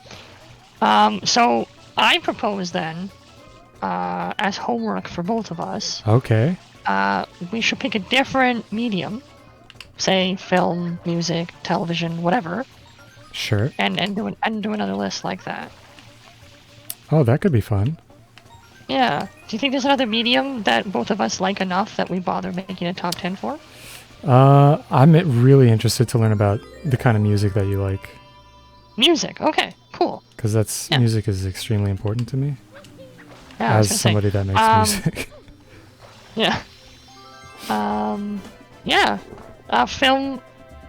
so I propose then, as homework for both of us. Okay. We should pick a different medium, say film, music, television, whatever. Sure. And do another list like that. Oh, that could be fun. Yeah. Do you think there's another medium that both of us like enough that we bother making a top 10 for? I'm really interested to learn about the kind of music that you like. Music. Okay. Cool. Because music is extremely important to me. Yeah. As somebody that makes music. Yeah. Yeah. Film.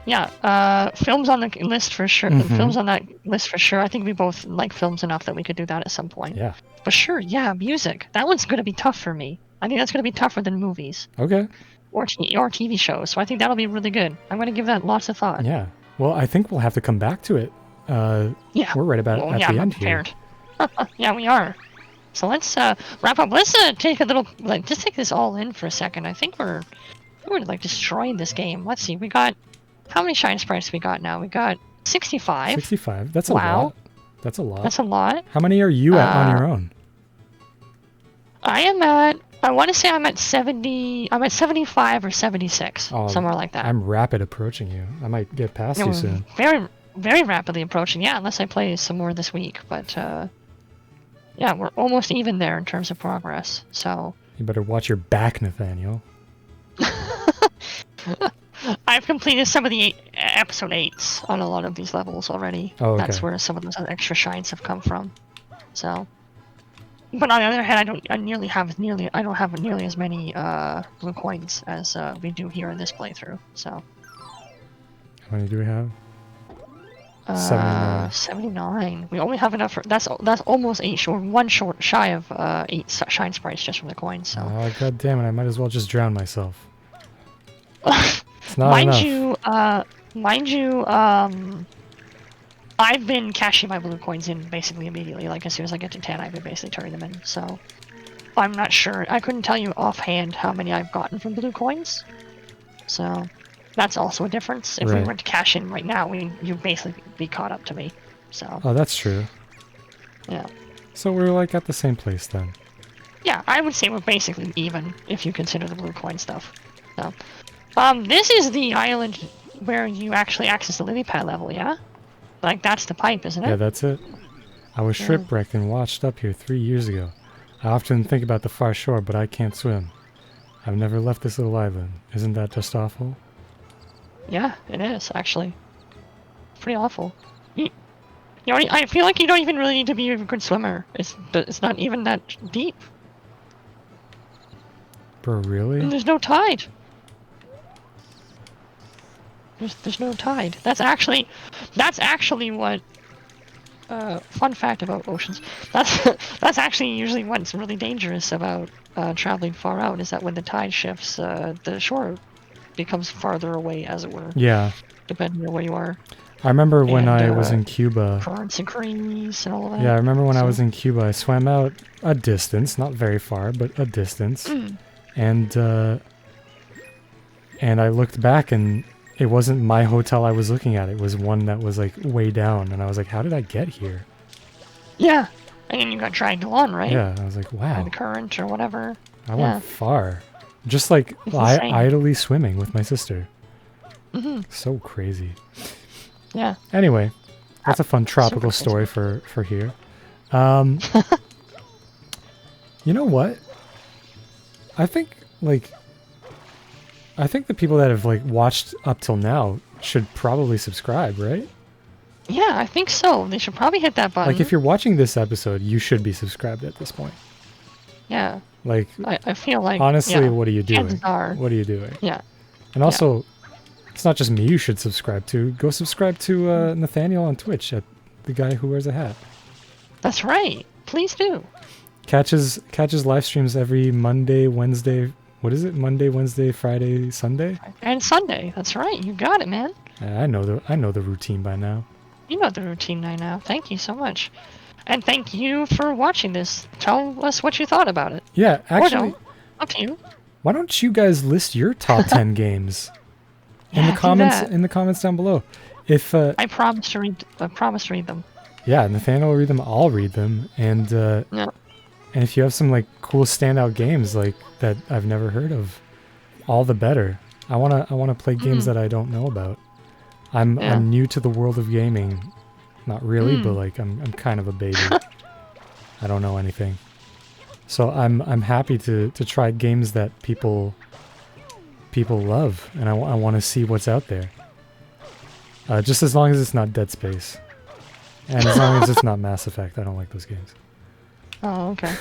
Yeah. Films on the list for sure. Films on that list for sure. I think we both like films enough that we could do that at some point. Yeah. But sure, yeah, music. That one's gonna be tough for me. I think that's gonna be tougher than movies. Okay. Or TV shows. So I think that'll be really good. I'm gonna give that lots of thought. Yeah. Well, I think we'll have to come back to it. Yeah. We're right about at the end prepared. here. Yeah, we are. So let's wrap up. Let's take a little, like, just take this all in for a second. I think we're like destroying this game. Let's see. We got, how many shine sprites we got now? We got 65. 65. That's a Wow. lot. That's a lot. That's a lot. How many are you at on your own? I want to say I'm at 70. I'm at 75 or 76, somewhere like that. I'm rapid approaching you. I might get past you soon. Very, very rapidly approaching. Yeah, unless I play some more this week. But yeah, we're almost even there in terms of progress. So you better watch your back, Nathaniel. I've completed some of the episode 8s on a lot of these levels already. Oh, okay. That's where some of those extra shines have come from. So, but on the other hand, I don't have nearly as many blue coins as we do here in this playthrough. So. How many do we have? 79. We only have enough for that's almost 8 short, one short shy of 8 shine sprites just from the coins. So. Oh, god damn it! I might as well just drown myself. It's not enough. Mind you, I've been cashing my blue coins in basically immediately. Like, as soon as I get to 10, I've been basically turning them in. So, I'm not sure. I couldn't tell you offhand how many I've gotten from blue coins. So, that's also a difference. If we were to cash in right now, you'd basically be caught up to me. So. Oh, that's true. Yeah. So we're like at the same place then. Yeah, I would say we're basically even if you consider the blue coin stuff. So, this is the island where you actually access the lily pad level, yeah? Like that's the pipe, isn't it? Yeah, that's it. I was shipwrecked and washed up here 3 years ago. I often think about the far shore, but I can't swim. I've never left this little island. Isn't that just awful? Yeah, it is actually. It's pretty awful. I feel like you don't even really need to be a good swimmer. It's not even that deep. Bro, really? And there's no tide. There's no tide. That's actually what. Fun fact about oceans. That's actually usually what's really dangerous about traveling far out is that when the tide shifts, the shore becomes farther away, as it were. Yeah. Depending on where you are. I remember when I was in Cuba. Currents and creeks and all of that. Yeah, I remember when I was in Cuba, I swam out a distance, not very far, but a distance. And I looked back and it wasn't my hotel I was looking at. It was one that was like way down. And I was like, how did I get here? Yeah. And then you got dragged on, right? Yeah. I was like, wow. By the current or whatever. I went far. Just like idly swimming with my sister. So crazy. Yeah. Anyway, that's a fun tropical story for here. You know what? I think the people that have like watched up till now should probably subscribe, right? Yeah, I think so. They should probably hit that button. Like if you're watching this episode, you should be subscribed at this point. Yeah. Like I feel like honestly, what are you doing? Chances are. What are you doing? Yeah. And also, it's not just me you should subscribe to. Go subscribe to Nathaniel on Twitch at the guy who wears a hat. That's right. Please do. Catches live streams every Monday, Wednesday. What is it? Monday, Wednesday, Friday, Sunday? And Sunday. That's right. You got it, man. I know the routine by now. You know the routine by now. Thank you so much. And thank you for watching this. Tell us what you thought about it. Yeah, actually. Or don't. Up to you. Why don't you guys list your top 10 games in the comments down below? If I promise to read them. Yeah, Nathaniel will read them. I'll read them. And and if you have some like cool standout games like that I've never heard of, all the better. I wanna play games that I don't know about. I'm new to the world of gaming. Not really, but like I'm kind of a baby. I don't know anything. So I'm happy to try games that people love, and I want to see what's out there. Just as long as it's not Dead Space, and as long as it's not Mass Effect. I don't like those games. Oh, okay.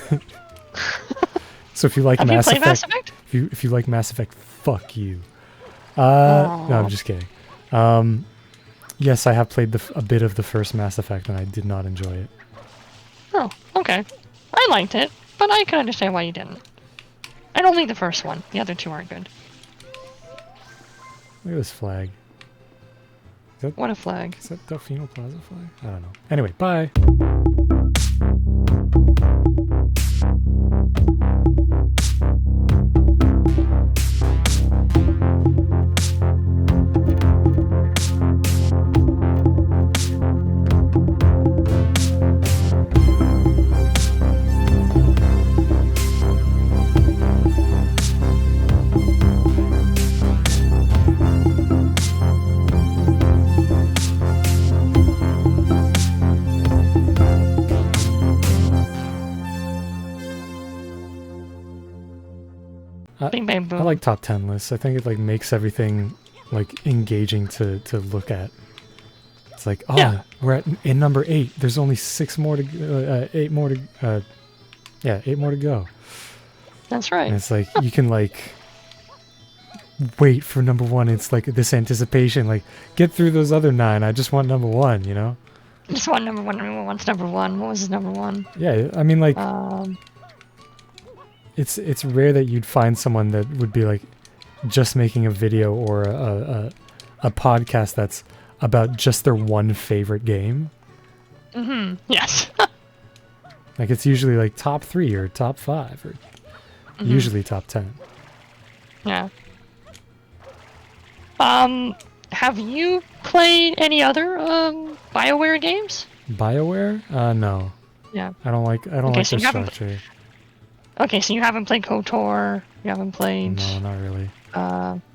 So if you like Mass Effect, if you like Mass Effect, fuck you. No, I'm just kidding. Yes, I have played a bit of the first Mass Effect, and I did not enjoy it. Oh, okay. I liked it, but I can understand why you didn't. And only the first one. The other two aren't good. Look at this flag. What a flag. Is that Delfino Plaza flag? I don't know. Anyway, bye. I like top 10 lists. I think it like makes everything like engaging to look at. It's like, we're in number 8. There's only 8 more to 8 more to go. That's right. And it's like you can like wait for number 1. It's like this anticipation, like get through those other 9. I just want number 1, you know? Just want number 1. Number 1's number 1. What was his number 1? Yeah, I mean like It's rare that you'd find someone that would be like just making a video or a podcast that's about just their one favorite game. Mm-hmm. Yes. Like it's usually like top 3 or top 5 or usually top 10. Yeah. Have you played any other BioWare games? BioWare? No. Yeah. I don't like their structure. Okay, so you haven't played KOTOR. You haven't played. No, not really.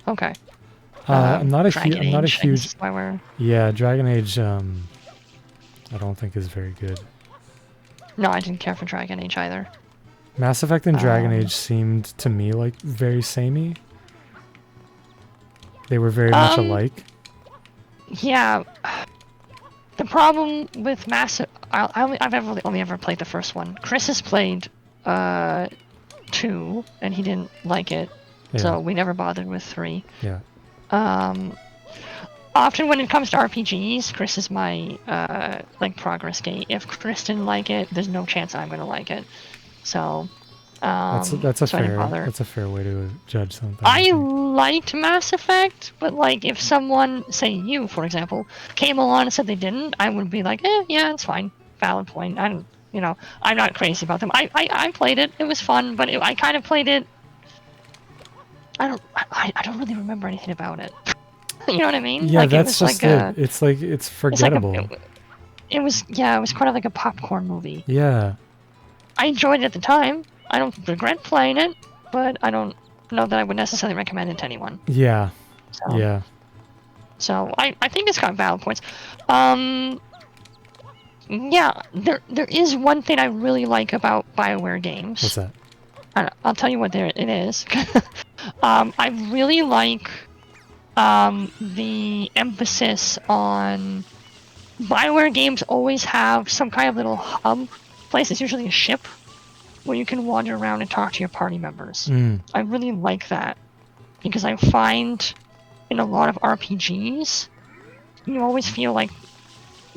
Okay. I'm not a Dragon I'm not a Age, I guess huge. is why we're. Yeah, Dragon Age. I don't think is very good. No, I didn't care for Dragon Age either. Mass Effect and Dragon Age seemed to me like very samey. They were very much alike. Yeah. The problem with Mass, I've only ever played the first one. Chris has played 2, and he didn't like it, so we never bothered with 3. Yeah. Often when it comes to RPGs, Chris is my like progress gate. If Chris didn't like it, there's no chance I'm gonna like it. So that's a fair way to judge something. I liked Mass Effect, but like if someone, say you for example, came along and said they didn't, I would be like, yeah, it's fine, valid point. I'm not crazy about them. I played it. It was fun, but I kind of played it. I don't really remember anything about it. You know what I mean? Yeah, like, that's just it. It's forgettable. It was kind of like a popcorn movie. Yeah. I enjoyed it at the time. I don't regret playing it, but I don't know that I would necessarily recommend it to anyone. Yeah. So, yeah. So I think it's got valid points. Yeah, there is one thing I really like about BioWare games. What's that? I'll tell you what it is. I really like the emphasis on BioWare games always have some kind of little hub place. It's usually a ship where you can wander around and talk to your party members. I really like that because I find in a lot of RPGs, you always feel like,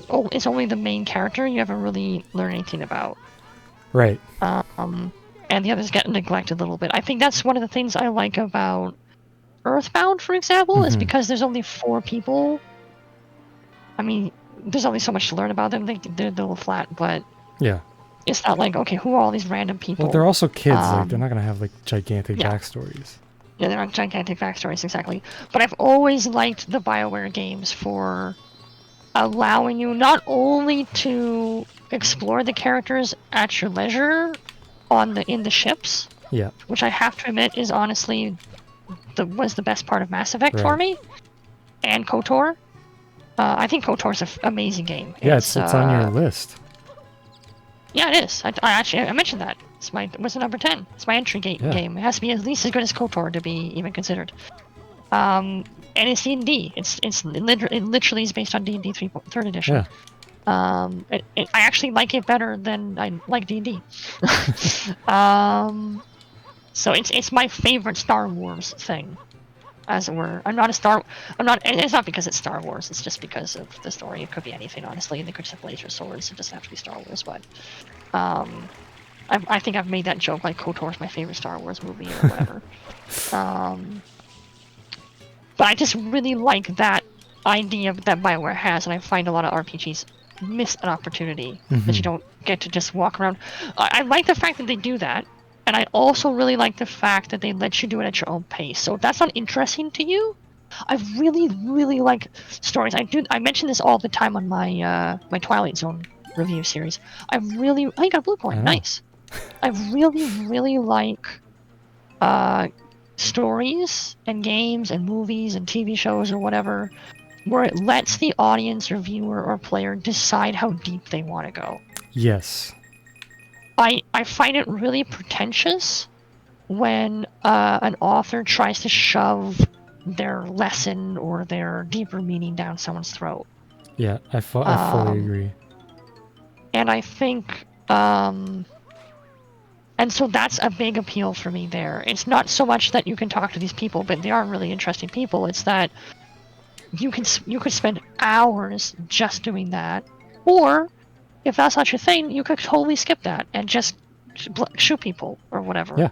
oh, it's only the main character you never really learn anything about. Right. And the others get neglected a little bit. I think that's one of the things I like about Earthbound, for example, is because there's only 4 people. I mean, there's only so much to learn about them. They're a little flat, but yeah, it's not like, okay, who are all these random people? Well, they're also kids. Like, they're not gonna have like gigantic backstories. Yeah, they're not gigantic backstories, exactly. But I've always liked the BioWare games for allowing you not only to explore the characters at your leisure in the ships, which I have to admit is honestly was the best part of Mass Effect for me, and KOTOR. I think KOTOR's an amazing game. Yeah, it's on your list. Yeah, it is. I mentioned that. What's the number 10? It's my entry game. It has to be at least as good as KOTOR to be even considered. And it's D&D. It literally is based on D&D 3rd edition. Yeah. I actually like it better than I like D&D. So it's my favorite Star Wars thing, as it were. It's not because it's Star Wars, it's just because of the story. It could be anything, honestly. They could just have laser swords. It doesn't have to be Star Wars, but I think I've made that joke, like KOTOR is my favorite Star Wars movie or whatever. But I just really like that idea that BioWare has, and I find a lot of RPGs miss an opportunity that you don't get to just walk around. I like the fact that they do that, and I also really like the fact that they let you do it at your own pace. So if that's not interesting to you, I really, really like stories. I mention this all the time on my my Twilight Zone review series. I got a blue coin. Nice. I really, really like stories and games and movies and TV shows or whatever, where it lets the audience or viewer or player decide how deep they want to go. Yes. I find it really pretentious when an author tries to shove their lesson or their deeper meaning down someone's throat. Yeah, I fully agree. And I think, and so that's a big appeal for me there. It's not so much that you can talk to these people, but they are really interesting people. It's that you could spend hours just doing that, or if that's not your thing, you could totally skip that and just shoot people or whatever. Yeah.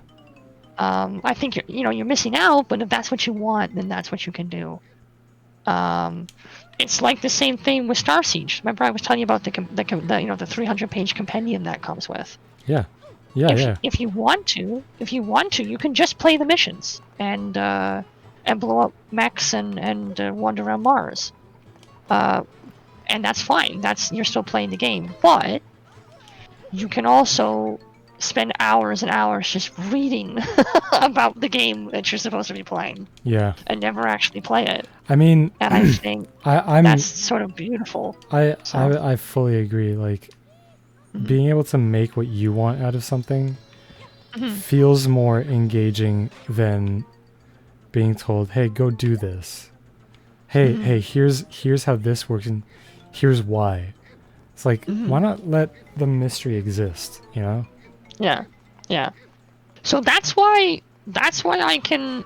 I think you're missing out, but if that's what you want, then that's what you can do. It's like the same thing with Star Siege. Remember I was telling you about the 300-page compendium that comes with. Yeah. If you want to, you can just play the missions and blow up mechs and wander around Mars. And that's fine. You're still playing the game, but you can also spend hours and hours just reading about the game that you're supposed to be playing Yeah. and never actually play it. I mean, And I think I'm that's sort of beautiful. I fully agree. Like, being able to make what you want out of something feels more engaging than being told, "Hey, go do this. Hey, here's how this works, and here's why." It's like, why not let the mystery exist? You know? Yeah, yeah. So that's why I can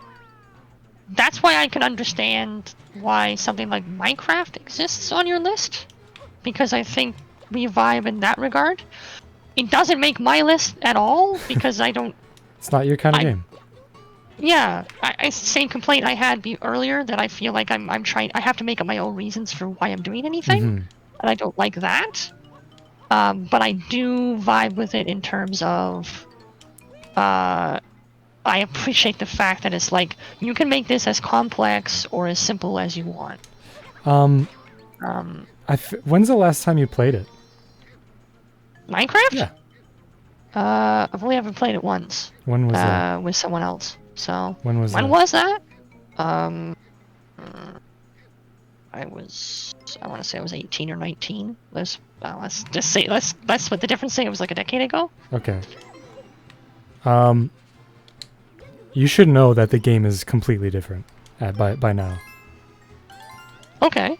understand why something like Minecraft exists on your list, because I think we vibe in that regard. It doesn't make my list at all because I don't. It's not your kind of game. Yeah, same complaint I had earlier, that I feel like I have to make up my own reasons for why I'm doing anything, and I don't like that. But I do vibe with it in terms of, I appreciate the fact that it's like, you can make this as complex or as simple as you want. When's the last time you played it? Minecraft? Yeah. I've only ever played it once. When was that? With someone else. So. When was that? I want to say I was 18 or 19. Let's split the difference. Say it was like a decade ago. Okay. You should know that the game is completely different by now. Okay.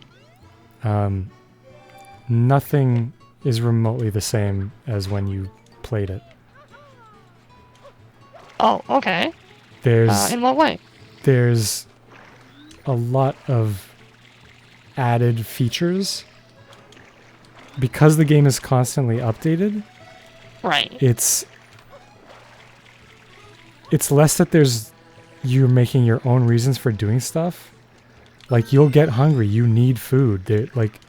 Nothing is remotely the same as when you played it. Oh, okay. There's in what way? There's a lot of added features because the game is constantly updated. Right. It's less that you're making your own reasons for doing stuff. Like, you'll get hungry, you need food. Like,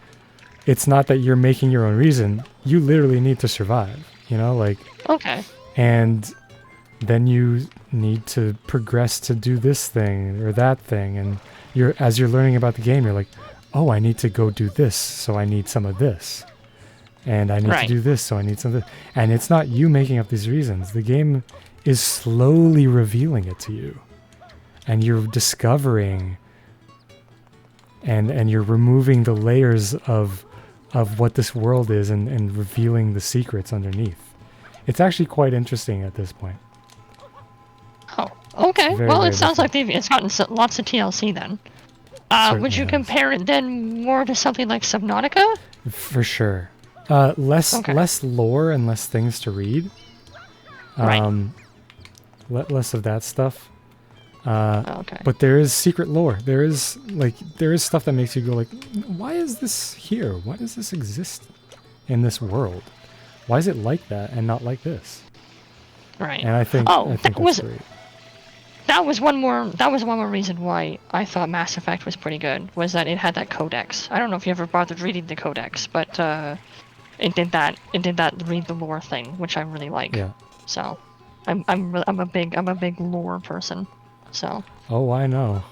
it's not that you're making your own reason. You literally need to survive, you know, like. Okay. And then you need to progress to do this thing or that thing, and as you're learning about the game, you're like, oh, I need to go do this, so I need some of this. And I need to do this, so I need some of this. And it's not you making up these reasons. The game is slowly revealing it to you. And you're discovering and you're removing the layers of what this world is and revealing the secrets underneath. It's actually quite interesting at this point. Oh, okay. Very, well, very it sounds different. like it's gotten lots of TLC then. Would you compare it then more to something like Subnautica? For sure. Less lore and less things to read. Less of that stuff. Okay. But there is secret lore. There is stuff that makes you go like, why is this here? Why does this exist in this world? Why is it like that and not like this? Right. And I think that's great. That was one more reason why I thought Mass Effect was pretty good, was that it had that codex. I don't know if you ever bothered reading the codex, but it did that read the lore thing, which I really like. Yeah. So I'm a big lore person. So. Oh, I know.